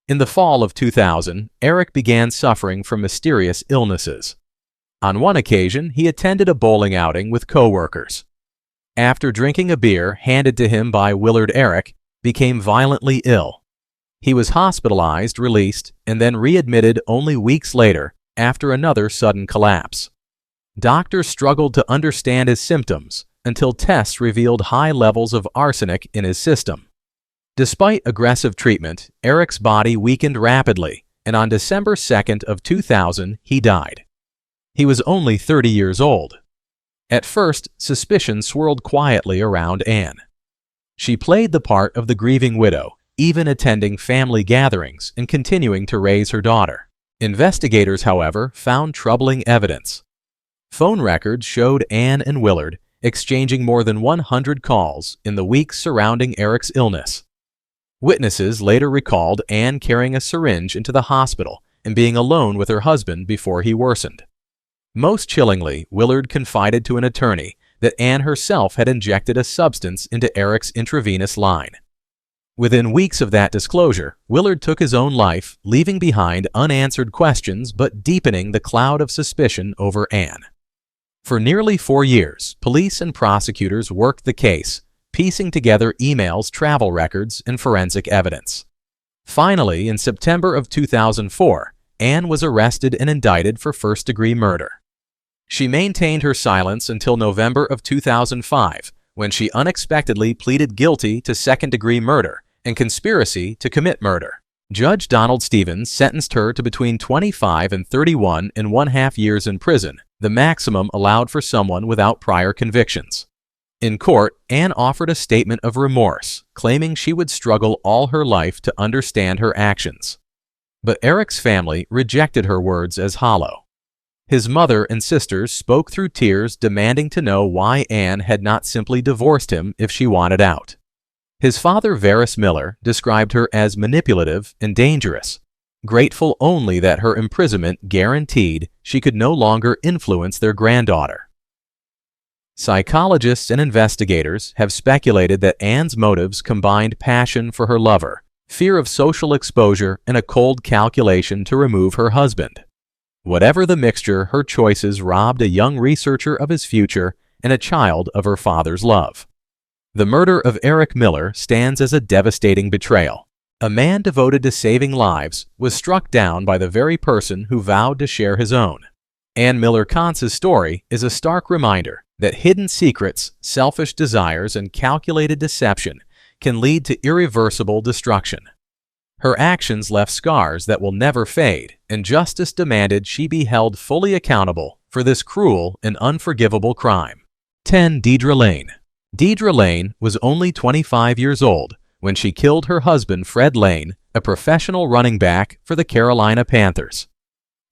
In the fall of 2000, Eric began suffering from mysterious illnesses. On one occasion, he attended a bowling outing with coworkers. After drinking a beer handed to him by Willard, Eric became violently ill. He was hospitalized, released, and then readmitted only weeks later after another sudden collapse. Doctors struggled to understand his symptoms until tests revealed high levels of arsenic in his system. Despite aggressive treatment, Eric's body weakened rapidly, and on December 2nd of 2000, he died. He was only 30 years old. At first, suspicion swirled quietly around Ann. She played the part of the grieving widow, even attending family gatherings and continuing to raise her daughter. Investigators, however, found troubling evidence. Phone records showed Ann and Willard exchanging more than 100 calls in the weeks surrounding Eric's illness. Witnesses later recalled Ann carrying a syringe into the hospital and being alone with her husband before he worsened. Most chillingly, Willard confided to an attorney that Ann herself had injected a substance into Eric's intravenous line. Within weeks of that disclosure, Willard took his own life, leaving behind unanswered questions but deepening the cloud of suspicion over Ann. For nearly 4 years, police and prosecutors worked the case, piecing together emails, travel records, and forensic evidence. Finally, in September of 2004, Ann was arrested and indicted for first-degree murder. She maintained her silence until November of 2005, when she unexpectedly pleaded guilty to second-degree murder and conspiracy to commit murder. Judge Donald Stevens sentenced her to between 25 and 31.5 years in prison, the maximum allowed for someone without prior convictions. In court, Ann offered a statement of remorse, claiming she would struggle all her life to understand her actions. But Eric's family rejected her words as hollow. His mother and sisters spoke through tears, demanding to know why Ann had not simply divorced him if she wanted out. His father, Varys Miller, described her as manipulative and dangerous, grateful only that her imprisonment guaranteed she could no longer influence their granddaughter. Psychologists and investigators have speculated that Ann's motives combined passion for her lover, fear of social exposure, and a cold calculation to remove her husband. Whatever the mixture, her choices robbed a young researcher of his future and a child of her father's love. The murder of Eric Miller stands as a devastating betrayal. A man devoted to saving lives was struck down by the very person who vowed to share his own. And Miller Kontz's story is a stark reminder that hidden secrets, selfish desires, and calculated deception can lead to irreversible destruction. Her actions left scars that will never fade, and justice demanded she be held fully accountable for this cruel and unforgivable crime. 10. Deidra Lane. Deidra Lane was only 25 years old when she killed her husband Fred Lane, a professional running back for the Carolina Panthers.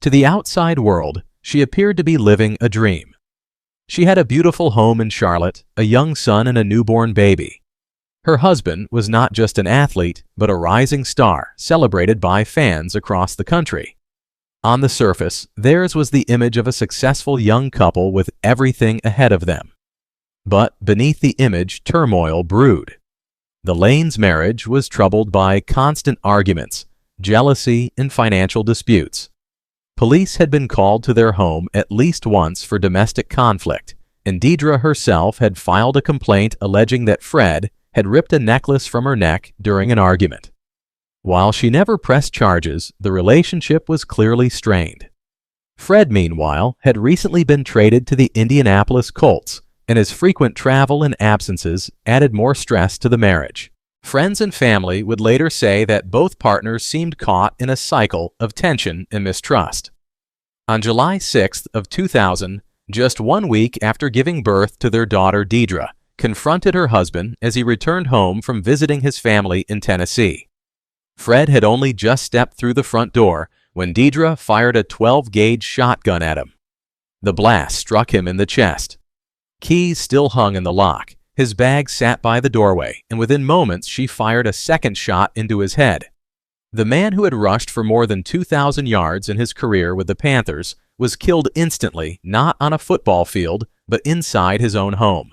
To the outside world, she appeared to be living a dream. She had a beautiful home in Charlotte, a young son, and a newborn baby. Her husband was not just an athlete, but a rising star, celebrated by fans across the country. On the surface, theirs was the image of a successful young couple with everything ahead of them. But beneath the image, turmoil brewed. The Lanes' marriage was troubled by constant arguments, jealousy, and financial disputes. Police had been called to their home at least once for domestic conflict, and Deidra herself had filed a complaint alleging that Fred had ripped a necklace from her neck during an argument. While she never pressed charges, the relationship was clearly strained. Fred, meanwhile, had recently been traded to the Indianapolis Colts, and his frequent travel and absences added more stress to the marriage. Friends and family would later say that both partners seemed caught in a cycle of tension and mistrust. On July 6th of 2000, just 1 week after giving birth to their daughter Deidra, confronted her husband as he returned home from visiting his family in Tennessee. Fred had only just stepped through the front door when Deidra fired a 12-gauge shotgun at him. The blast struck him in the chest. Keys still hung in the lock. His bag sat by the doorway, and within moments she fired a second shot into his head. The man who had rushed for more than 2,000 yards in his career with the Panthers was killed instantly, not on a football field, but inside his own home.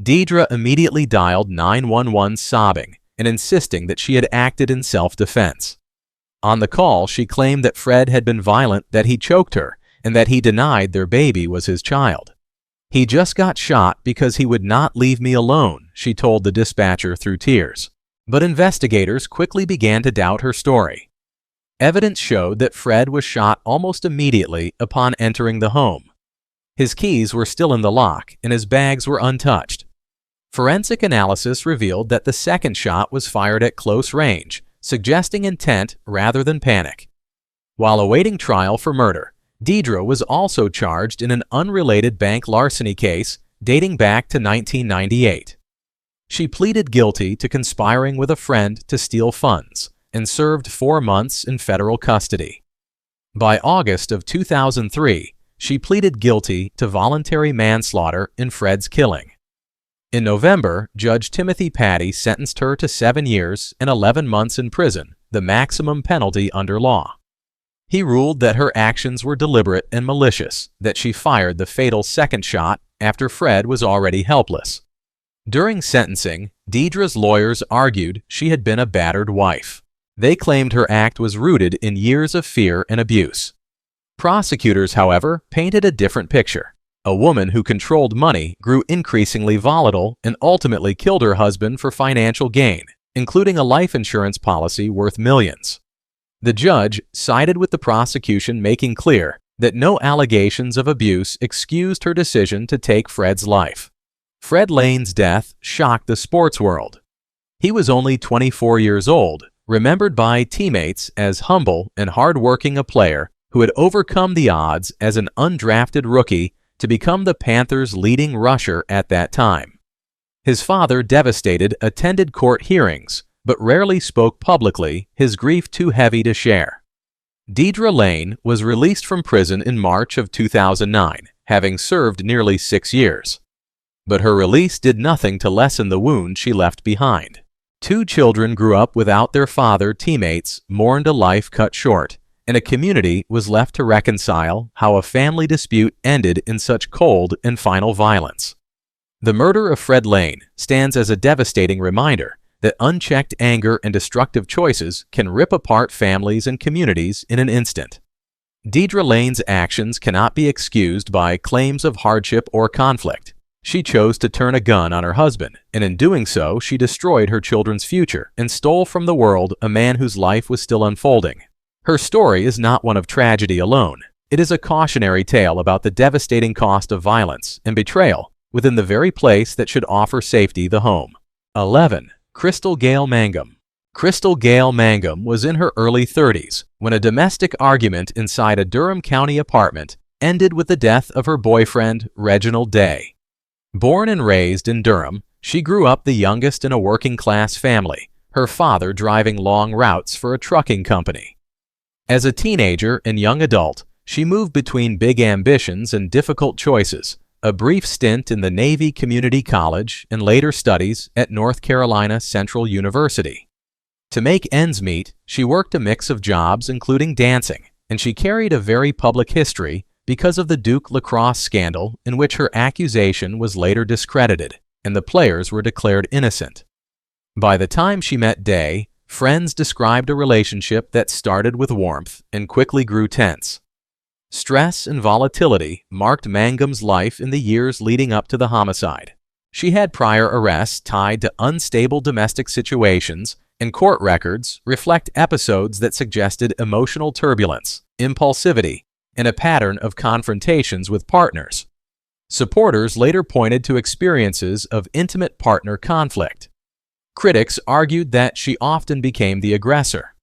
Deidra immediately dialed 911 sobbing and insisting that she had acted in self-defense. On the call, she claimed that Fred had been violent, that he choked her, and that he denied their baby was his child. "He just got shot because he would not leave me alone," she told the dispatcher through tears. But investigators quickly began to doubt her story. Evidence showed that Fred was shot almost immediately upon entering the home. His keys were still in the lock, and his bags were untouched. Forensic analysis revealed that the second shot was fired at close range, suggesting intent rather than panic. While awaiting trial for murder, Deidra was also charged in an unrelated bank larceny case dating back to 1998. She pleaded guilty to conspiring with a friend to steal funds and served 4 months in federal custody. By August of 2003, she pleaded guilty to voluntary manslaughter in Fred's killing. In November, Judge Timothy Patty sentenced her to 7 years and 11 months in prison, the maximum penalty under law. He ruled that her actions were deliberate and malicious, that she fired the fatal second shot after Fred was already helpless. During sentencing, Deidra's lawyers argued she had been a battered wife. They claimed her act was rooted in years of fear and abuse. Prosecutors, however, painted a different picture. A woman who controlled money grew increasingly volatile and ultimately killed her husband for financial gain, including a life insurance policy worth millions. The judge sided with the prosecution, making clear that no allegations of abuse excused her decision to take Fred's life. Fred Lane's death shocked the sports world. He was only 24 years old, remembered by teammates as humble and hard-working a player who had overcome the odds as an undrafted rookie to become the Panthers' leading rusher at that time. His father, devastated, attended court hearings, but rarely spoke publicly, his grief too heavy to share. Deidra Lane was released from prison in March of 2009, having served nearly 6 years. But her release did nothing to lessen the wound she left behind. 2 children grew up without their father, teammates mourned a life cut short, and a community was left to reconcile how a family dispute ended in such cold and final violence. The murder of Fred Lane stands as a devastating reminder that unchecked anger and destructive choices can rip apart families and communities in an instant. Deidra Lane's actions cannot be excused by claims of hardship or conflict. She chose to turn a gun on her husband, and in doing so, she destroyed her children's future and stole from the world a man whose life was still unfolding. Her story is not one of tragedy alone. It is a cautionary tale about the devastating cost of violence and betrayal within the very place that should offer safety, the home. 11. Crystal Gail Mangum. Crystal Gail Mangum was in her early 30s when a domestic argument inside a Durham County apartment ended with the death of her boyfriend, Reginald Day. Born and raised in Durham, she grew up the youngest in a working-class family, her father driving long routes for a trucking company. As a teenager and young adult, she moved between big ambitions and difficult choices, a brief stint in the Navy Community College and later studies at North Carolina Central University. To make ends meet, she worked a mix of jobs including dancing, and she carried a very public history because of the Duke lacrosse scandal in which her accusation was later discredited, and the players were declared innocent. By the time she met Day, friends described a relationship that started with warmth and quickly grew tense. Stress and volatility marked Mangum's life in the years leading up to the homicide. She had prior arrests tied to unstable domestic situations, and court records reflect episodes that suggested emotional turbulence, impulsivity, and a pattern of confrontations with partners. Supporters later pointed to experiences of intimate partner conflict. Critics argued that she often became the aggressor.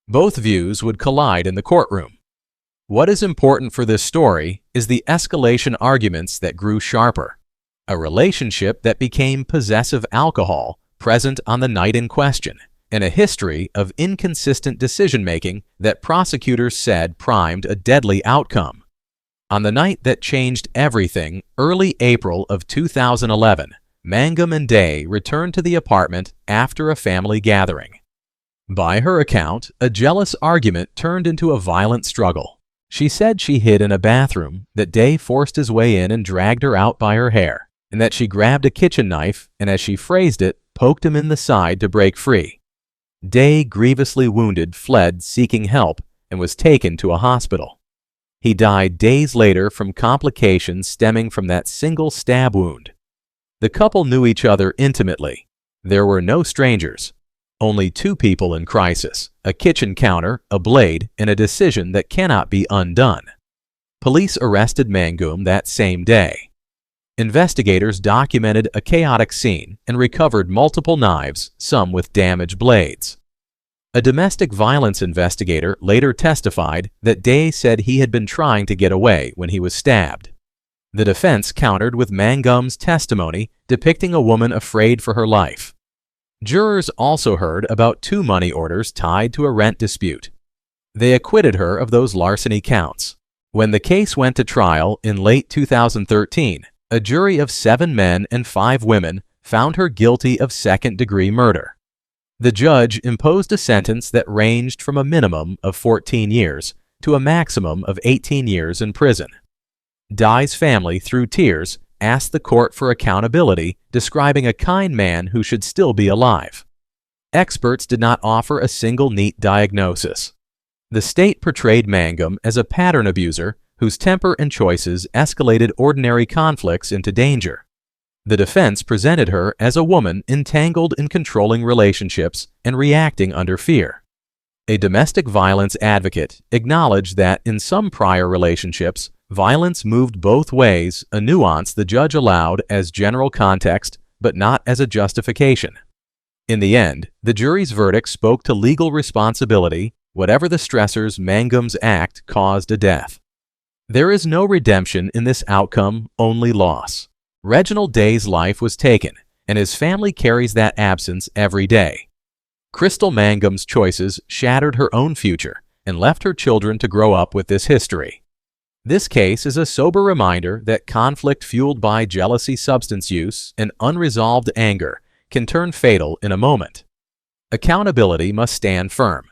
Both views would collide in the courtroom. What is important for this story is the escalation arguments that grew sharper. A relationship that became possessive alcohol present on the night in question, and a history of inconsistent decision-making that prosecutors said primed a deadly outcome. On the night that changed everything, early April of 2011, Mangum and Day returned to the apartment after a family gathering. By her account, a jealous argument turned into a violent struggle. She said she hid in a bathroom, that Day forced his way in and dragged her out by her hair, and that she grabbed a kitchen knife and, as she phrased it, poked him in the side to break free. Day, grievously wounded, fled seeking help and was taken to a hospital. He died days later from complications stemming from that single stab wound. The couple knew each other intimately. There were no strangers. Only two people in crisis, a kitchen counter, a blade, and a decision that cannot be undone. Police arrested Mangum that same day. Investigators documented a chaotic scene and recovered multiple knives, some with damaged blades. A domestic violence investigator later testified that Day said he had been trying to get away when he was stabbed. The defense countered with Mangum's testimony depicting a woman afraid for her life. Jurors also heard about 2 money orders tied to a rent dispute. They acquitted her of those larceny counts. When the case went to trial in late 2013, a jury of 7 men and 5 women found her guilty of second-degree murder. The judge imposed a sentence that ranged from a minimum of 14 years to a maximum of 18 years in prison. Dye's family, through tears, asked the court for accountability, describing a kind man who should still be alive. Experts did not offer a single neat diagnosis. The state portrayed Mangum as a pattern abuser whose temper and choices escalated ordinary conflicts into danger. The defense presented her as a woman entangled in controlling relationships and reacting under fear. A domestic violence advocate acknowledged that in some prior relationships, violence moved both ways, a nuance the judge allowed as general context, but not as a justification. In the end, the jury's verdict spoke to legal responsibility. Whatever the stressors, Mangum's act caused a death. There is no redemption in this outcome, only loss. Reginald Day's life was taken, and his family carries that absence every day. Crystal Mangum's choices shattered her own future and left her children to grow up with this history. This case is a sober reminder that conflict fueled by jealousy, substance use, and unresolved anger can turn fatal in a moment. Accountability must stand firm.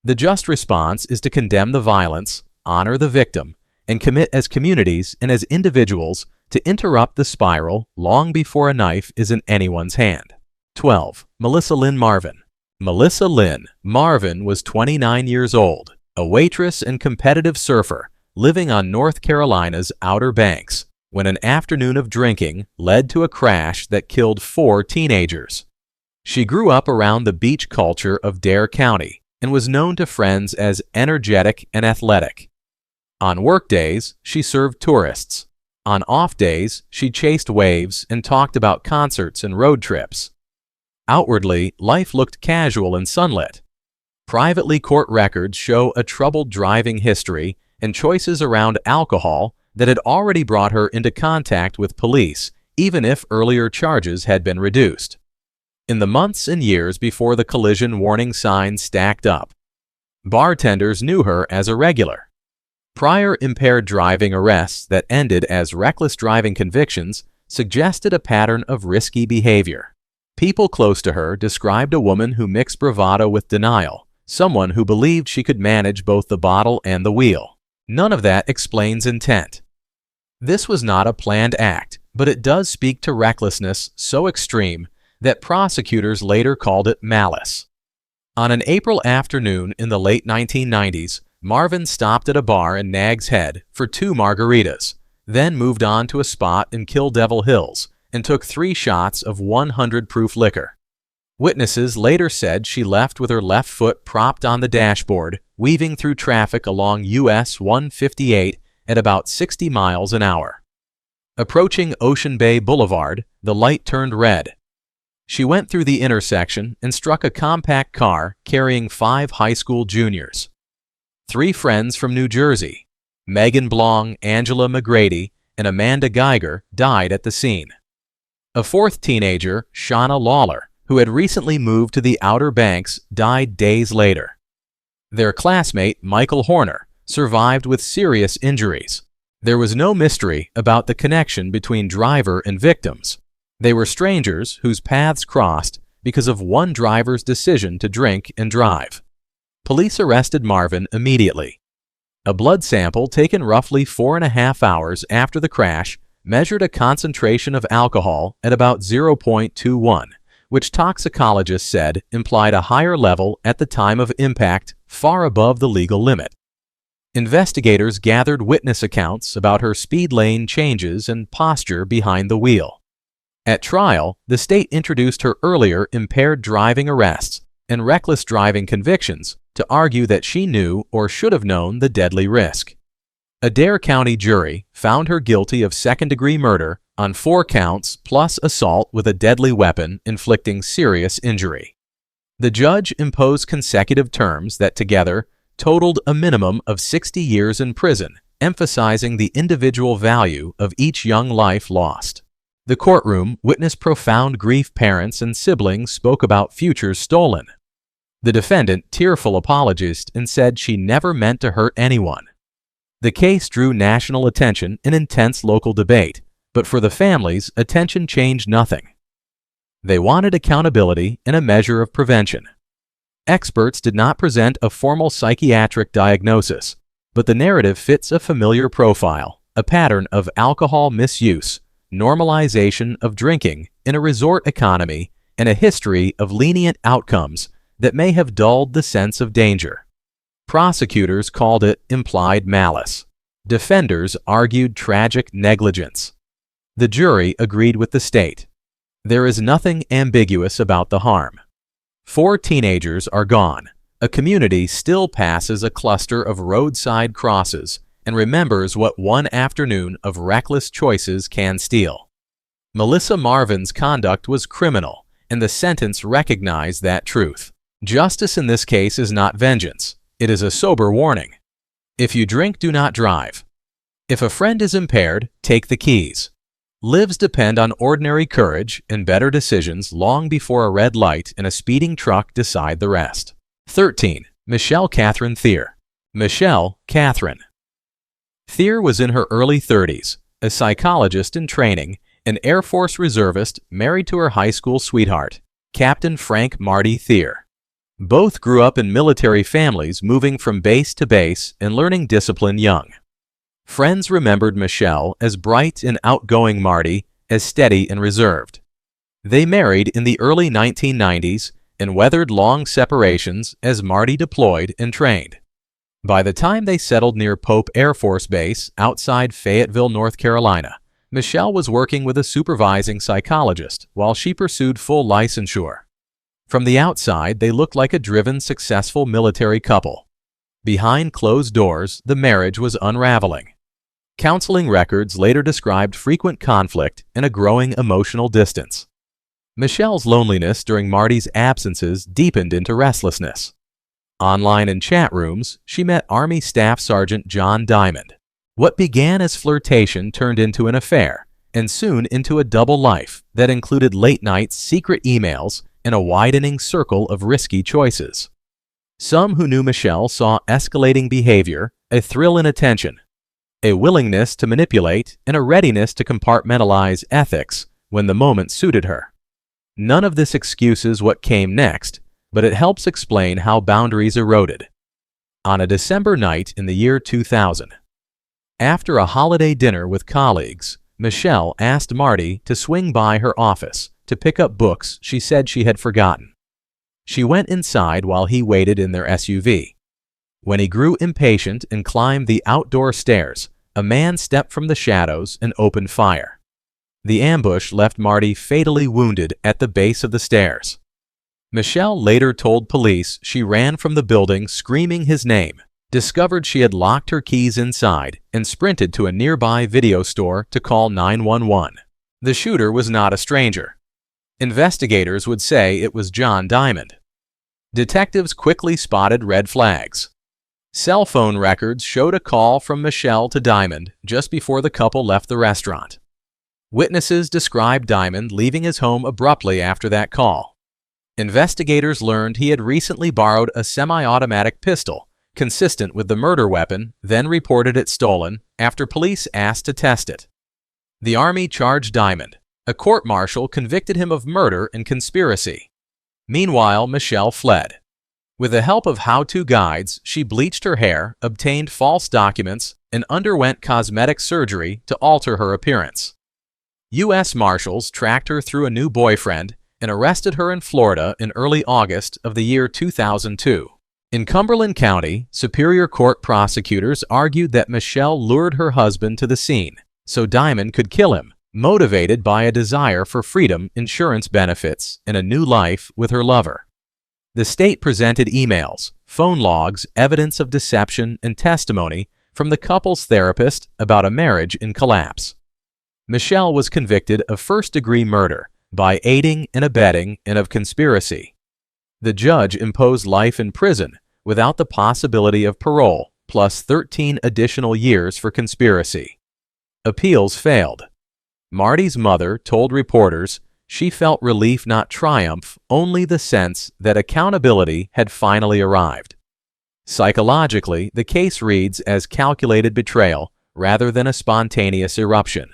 The just response is to condemn the violence, honor the victim, and commit as communities and as individuals to interrupt the spiral long before a knife is in anyone's hand. 12. Melissa Lynn Marvin. Melissa Lynn Marvin was 29 years old, a waitress and competitive surfer living on North Carolina's Outer Banks, when an afternoon of drinking led to a crash that killed 4 teenagers. She grew up around the beach culture of Dare County and was known to friends as energetic and athletic. On work days, she served tourists. On off days, she chased waves and talked about concerts and road trips. Outwardly, life looked casual and sunlit. Privately, court records show a troubled driving history and choices around alcohol that had already brought her into contact with police, even if earlier charges had been reduced. In the months and years before the collision warning signs stacked up, bartenders knew her as a regular. Prior impaired driving arrests that ended as reckless driving convictions suggested a pattern of risky behavior. People close to her described a woman who mixed bravado with denial, someone who believed she could manage both the bottle and the wheel. None of that explains intent. This was not a planned act, but it does speak to recklessness so extreme that prosecutors later called it malice. On an April afternoon in the late 1990s, Marvin stopped at a bar in Nags Head for 2 margaritas, then moved on to a spot in Kill Devil Hills and took 3 shots of 100 proof liquor. Witnesses later said she left with her left foot propped on the dashboard, weaving through traffic along US 158 at about 60 miles an hour. Approaching Ocean Bay Boulevard, the light turned red. She went through the intersection and struck a compact car carrying 5 high school juniors. 3 friends from New Jersey, Megan Blong, Angela McGrady, and Amanda Geiger, died at the scene. A 4th teenager, Shauna Lawler, who had recently moved to the Outer Banks, died days later. Their classmate, Michael Horner, survived with serious injuries. There was no mystery about the connection between driver and victims. They were strangers whose paths crossed because of one driver's decision to drink and drive. Police arrested Marvin immediately. A blood sample taken roughly 4.5 hours after the crash measured a concentration of alcohol at about 0.21, which toxicologists said implied a higher level at the time of impact, far above the legal limit. Investigators gathered witness accounts about her speed lane changes and posture behind the wheel. At trial, the state introduced her earlier impaired driving arrests and reckless driving convictions to argue that she knew or should have known the deadly risk. A Dare County jury found her guilty of second-degree murder on 4 counts plus assault with a deadly weapon inflicting serious injury. The judge imposed consecutive terms that together totaled a minimum of 60 years in prison, emphasizing the individual value of each young life lost. The courtroom witnessed profound grief. Parents and siblings spoke about futures stolen. The defendant tearful apologized and said she never meant to hurt anyone. The case drew national attention and intense local debate, but for the families, attention changed nothing. They wanted accountability and a measure of prevention. Experts did not present a formal psychiatric diagnosis, but the narrative fits a familiar profile, a pattern of alcohol misuse, normalization of drinking in a resort economy, and a history of lenient outcomes that may have dulled the sense of danger. Prosecutors called it implied malice. Defenders argued tragic negligence. The jury agreed with the state. There is nothing ambiguous about the harm. 4 teenagers are gone. A community still passes a cluster of roadside crosses and remembers what one afternoon of reckless choices can steal. Melissa Marvin's conduct was criminal, and the sentence recognized that truth. Justice in this case is not vengeance. It is a sober warning. If you drink, do not drive. If a friend is impaired, take the keys. Lives depend on ordinary courage and better decisions long before a red light and a speeding truck decide the rest. 13. Michelle Catherine Thier. Michelle Catherine. Thier was in her early 30s, a psychologist in training, an Air Force reservist married to her high school sweetheart, Captain Frank Marty Thier. Both grew up in military families, moving from base to base and learning discipline young. Friends remembered Michelle as bright and outgoing, Marty as steady and reserved. They married in the early 1990s and weathered long separations as Marty deployed and trained. By the time they settled near Pope Air Force Base outside Fayetteville, North Carolina, Michelle was working with a supervising psychologist while she pursued full licensure. From the outside, they looked like a driven, successful military couple. Behind closed doors, the marriage was unraveling. Counseling records later described frequent conflict and a growing emotional distance. Michelle's loneliness during Marty's absences deepened into restlessness. Online and chat rooms, she met Army Staff Sergeant John Diamond. What began as flirtation turned into an affair, and soon into a double life that included late nights, secret emails, and a widening circle of risky choices. Some who knew Michelle saw escalating behavior, a thrill in attention, a willingness to manipulate, and a readiness to compartmentalize ethics when the moment suited her. None of this excuses what came next, but it helps explain how boundaries eroded. On a December night in the year 2000, after a holiday dinner with colleagues, Michelle asked Marty to swing by her office to pick up books she said she had forgotten. She went inside while he waited in their SUV. When he grew impatient and climbed the outdoor stairs, a man stepped from the shadows and opened fire. The ambush left Marty fatally wounded at the base of the stairs. Michelle later told police she ran from the building screaming his name, discovered she had locked her keys inside, and sprinted to a nearby video store to call 911. The shooter was not a stranger. Investigators would say it was John Diamond. Detectives quickly spotted red flags. Cell phone records showed a call from Michelle to Diamond just before the couple left the restaurant. Witnesses described Diamond leaving his home abruptly after that call. Investigators learned he had recently borrowed a semi-automatic pistol consistent with the murder weapon, then reported it stolen after police asked to test it. The Army charged Diamond. A court-martial convicted him of murder and conspiracy. Meanwhile, Michelle fled. With the help of how-to guides, she bleached her hair, obtained false documents, and underwent cosmetic surgery to alter her appearance. U.S. Marshals tracked her through a new boyfriend and arrested her in Florida in early August of the year 2002. In Cumberland County, Superior Court prosecutors argued that Michelle lured her husband to the scene so Diamond could kill him, motivated by a desire for freedom, insurance benefits, and a new life with her lover. The state presented emails, phone logs, evidence of deception, and testimony from the couple's therapist about a marriage in collapse. Michelle was convicted of first-degree murder by aiding and abetting and of conspiracy. The judge imposed life in prison without the possibility of parole, plus 13 additional years for conspiracy. Appeals failed. Marty's mother told reporters she felt relief, not triumph, only the sense that accountability had finally arrived. Psychologically, the case reads as calculated betrayal rather than a spontaneous eruption.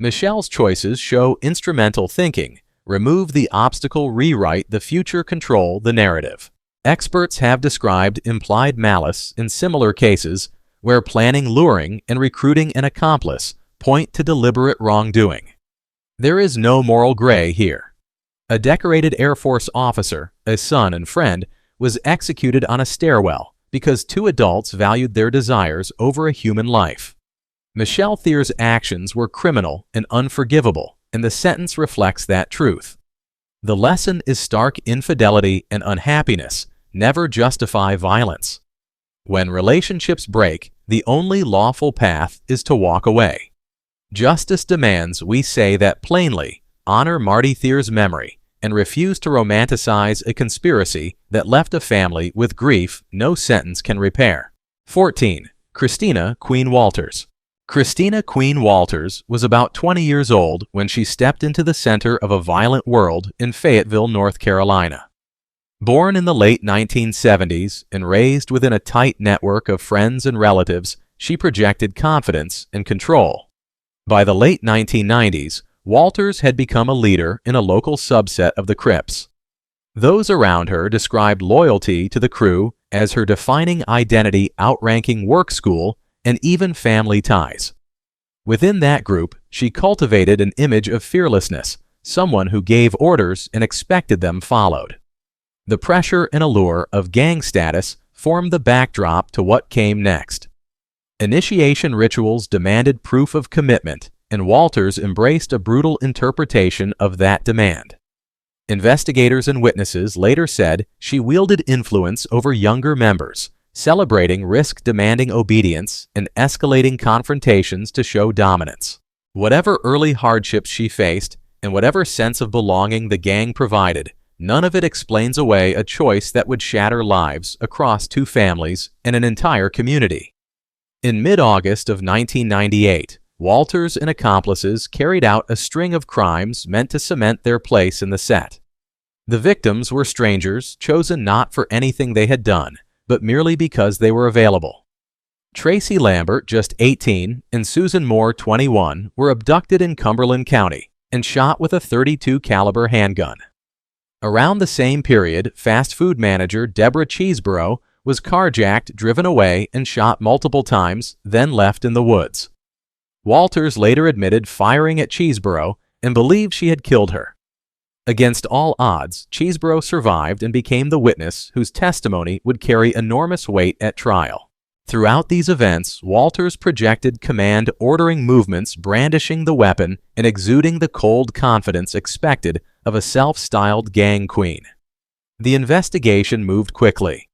Michelle's choices show instrumental thinking, remove the obstacle, rewrite the future, control the narrative. Experts have described implied malice in similar cases where planning, luring, and recruiting an accomplice point to deliberate wrongdoing. There is no moral gray here. A decorated Air Force officer, a son and friend, was executed on a stairwell because two adults valued their desires over a human life. Michelle Thier's actions were criminal and unforgivable, and the sentence reflects that truth. The lesson is stark: infidelity and unhappiness never justify violence. When relationships break, the only lawful path is to walk away. Justice demands we say that plainly, honor Marty Thier's memory, and refuse to romanticize a conspiracy that left a family with grief no sentence can repair. 14. Christina Queen Walters. Christina Queen Walters was about 20 years old when she stepped into the center of a violent world in Fayetteville, North Carolina. Born in the late 1970s and raised within a tight network of friends and relatives, she projected confidence and control. By the late 1990s, Walters had become a leader in a local subset of the Crips. Those around her described loyalty to the crew as her defining identity, outranking work, school, and even family ties. Within that group, she cultivated an image of fearlessness, someone who gave orders and expected them followed. The pressure and allure of gang status formed the backdrop to what came next. Initiation rituals demanded proof of commitment, and Walters embraced a brutal interpretation of that demand. Investigators and witnesses later said she wielded influence over younger members, celebrating risk-demanding obedience and escalating confrontations to show dominance. Whatever early hardships she faced, and whatever sense of belonging the gang provided, none of it explains away a choice that would shatter lives across two families and an entire community. In mid-August of 1998, Walters and accomplices carried out a string of crimes meant to cement their place in the set. The victims were strangers, chosen not for anything they had done, but merely because they were available. Tracy Lambert, just 18, and Susan Moore, 21, were abducted in Cumberland County and shot with a .32 caliber handgun. Around the same period, fast food manager Deborah Cheeseborough was carjacked, driven away, and shot multiple times, then left in the woods. Walters later admitted firing at Cheeseborough and believed she had killed her. Against all odds, Cheeseborough survived and became the witness whose testimony would carry enormous weight at trial. Throughout these events, Walters projected command, ordering movements, brandishing the weapon, and exuding the cold confidence expected of a self-styled gang queen. The investigation moved quickly.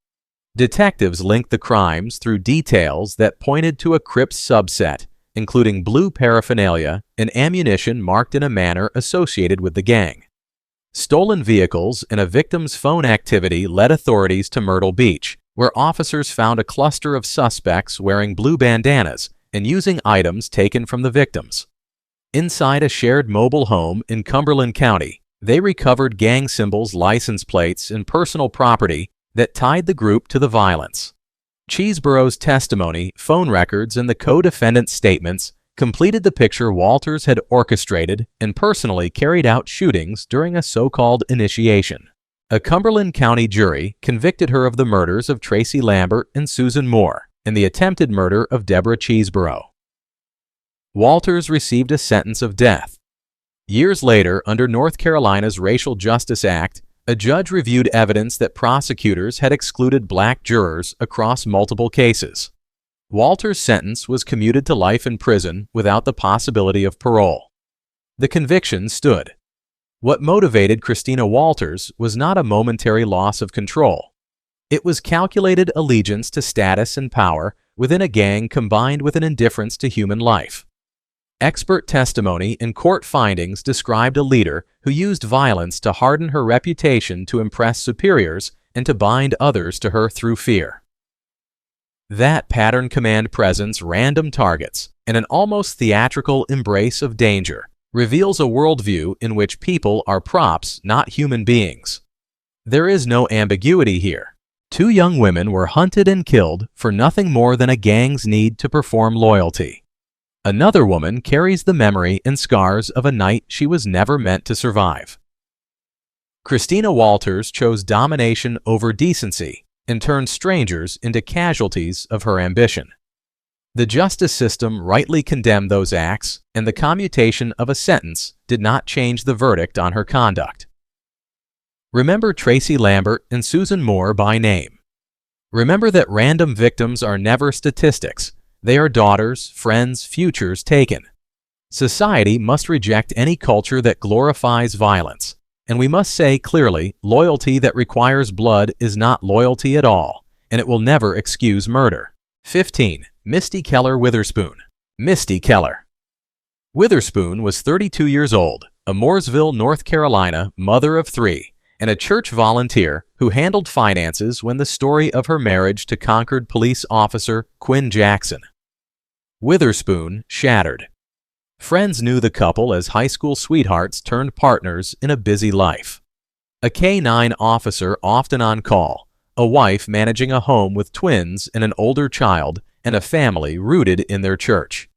Detectives linked the crimes through details that pointed to a Crips subset, including blue paraphernalia and ammunition marked in a manner associated with the gang. Stolen vehicles and a victim's phone activity led authorities to Myrtle Beach, where officers found a cluster of suspects wearing blue bandanas and using items taken from the victims. Inside a shared mobile home in Cumberland County, they recovered gang symbols, license plates, and personal property that tied the group to the violence. Cheeseborough's testimony, phone records, and the co-defendant's statements completed the picture. Walters had orchestrated and personally carried out shootings during a so-called initiation. A Cumberland County jury convicted her of the murders of Tracy Lambert and Susan Moore and the attempted murder of Deborah Cheeseborough. Walters received a sentence of death. Years later, under North Carolina's Racial Justice Act, a judge reviewed evidence that prosecutors had excluded black jurors across multiple cases. Walters' sentence was commuted to life in prison without the possibility of parole. The conviction stood. What motivated Christina Walters was not a momentary loss of control. It was calculated allegiance to status and power within a gang combined with an indifference to human life. Expert testimony and court findings described a leader who used violence to harden her reputation to impress superiors and to bind others to her through fear. That pattern command presence, random targets, and an almost theatrical embrace of danger reveals a worldview in which people are props, not human beings. There is no ambiguity here. Two young women were hunted and killed for nothing more than a gang's need to perform loyalty. Another woman carries the memory and scars of a night she was never meant to survive. Christina Walters chose domination over decency and turned strangers into casualties of her ambition. The justice system rightly condemned those acts, and the commutation of a sentence did not change the verdict on her conduct. Remember Tracy Lambert and Susan Moore by name. Remember that random victims are never statistics. They are daughters, friends, futures taken. Society must reject any culture that glorifies violence, and we must say clearly, loyalty that requires blood is not loyalty at all, and it will never excuse murder. 15. Misty Keller Witherspoon. Misty Keller. Witherspoon was 32 years old, a Mooresville, North Carolina mother of three, and a church volunteer who handled finances when the story of her marriage to Concord police officer Quinn Jackson. Witherspoon shattered. Friends knew the couple as high school sweethearts turned partners in a busy life. A K-9 officer often on call, a wife managing a home with twins and an older child, and a family rooted in their church.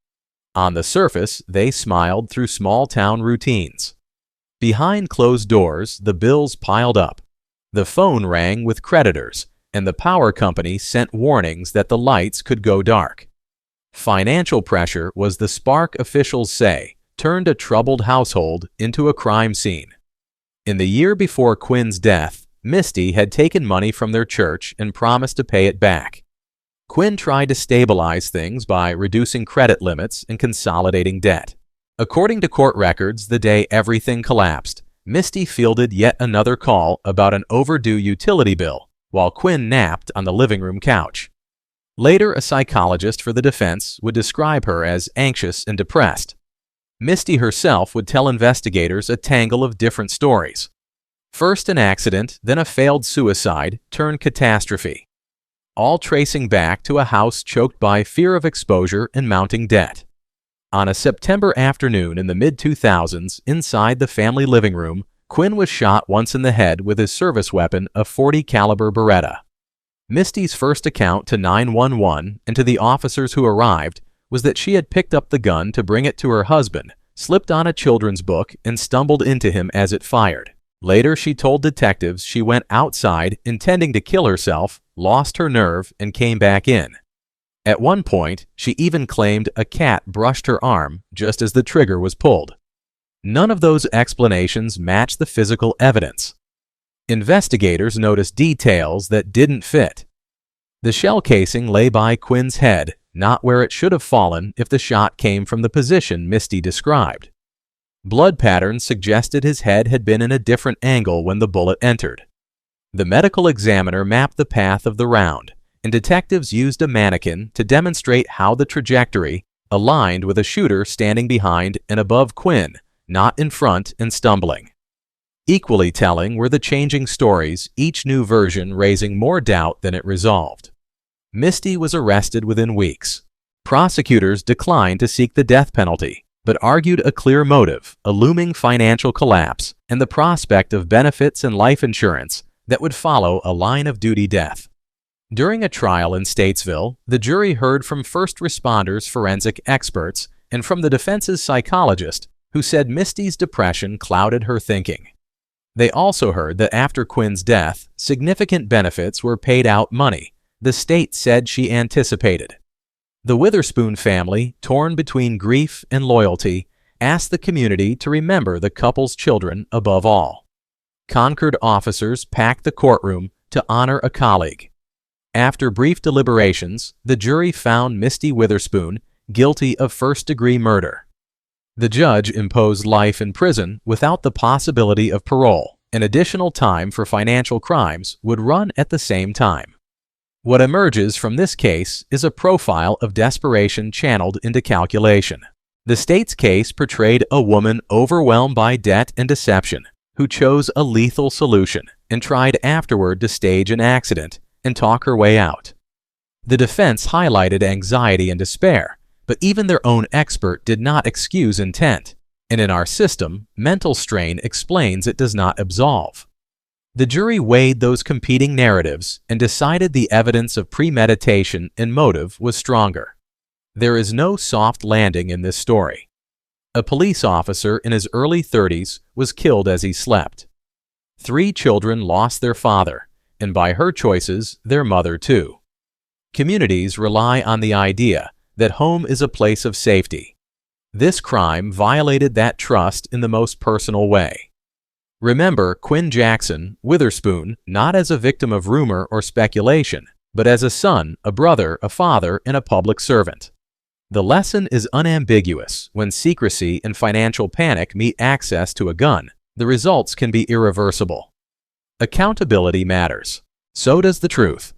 On the surface, they smiled through small-town routines. Behind closed doors, the bills piled up. The phone rang with creditors, and the power company sent warnings that the lights could go dark. Financial pressure was the spark, officials say, turned a troubled household into a crime scene. In the year before Quinn's death, Misty had taken money from their church and promised to pay it back. Quinn tried to stabilize things by reducing credit limits and consolidating debt. According to court records, the day everything collapsed, Misty fielded yet another call about an overdue utility bill, while Quinn napped on the living room couch. Later, a psychologist for the defense would describe her as anxious and depressed. Misty herself would tell investigators a tangle of different stories. First an accident, then a failed suicide turned catastrophe, all tracing back to a house choked by fear of exposure and mounting debt. On a September afternoon in the mid-2000s, inside the family living room, Quinn was shot once in the head with his service weapon, a .40 caliber Beretta. Misty's first account to 911 and to the officers who arrived was that she had picked up the gun to bring it to her husband, slipped on a children's book, and stumbled into him as it fired. Later, she told detectives she went outside intending to kill herself, lost her nerve, and came back in. At one point, she even claimed a cat brushed her arm just as the trigger was pulled. None of those explanations matched the physical evidence. Investigators noticed details that didn't fit. The shell casing lay by Quinn's head, not where it should have fallen if the shot came from the position Misty described. Blood patterns suggested his head had been in a different angle when the bullet entered. The medical examiner mapped the path of the round, and detectives used a mannequin to demonstrate how the trajectory aligned with a shooter standing behind and above Quinn, not in front and stumbling. Equally telling were the changing stories, each new version raising more doubt than it resolved. Misty was arrested within weeks. Prosecutors declined to seek the death penalty, but argued a clear motive, a looming financial collapse, and the prospect of benefits and life insurance that would follow a line-of-duty death. During a trial in Statesville, the jury heard from first responders, forensic experts, and from the defense's psychologist, who said Misty's depression clouded her thinking. They also heard that after Quinn's death, significant benefits were paid out money the state said she anticipated. The Witherspoon family, torn between grief and loyalty, asked the community to remember the couple's children above all. Concord officers packed the courtroom to honor a colleague. After brief deliberations, the jury found Misty Witherspoon guilty of first-degree murder. The judge imposed life in prison without the possibility of parole, and additional time for financial crimes would run at the same time. What emerges from this case is a profile of desperation channeled into calculation. The state's case portrayed a woman overwhelmed by debt and deception, who chose a lethal solution and tried afterward to stage an accident and talk her way out. The defense highlighted anxiety and despair, but even their own expert did not excuse intent, and in our system, mental strain explains it does not absolve. The jury weighed those competing narratives and decided the evidence of premeditation and motive was stronger. There is no soft landing in this story. A police officer in his early 30s was killed as he slept. 3 children lost their father, and by her choices, their mother too. Communities rely on the idea that home is a place of safety. This crime violated that trust in the most personal way. Remember Quinn Jackson Witherspoon not as a victim of rumor or speculation, but as a son, a brother, a father, and a public servant. The lesson is unambiguous. When secrecy and financial panic meet access to a gun, the results can be irreversible. Accountability matters. So does the truth.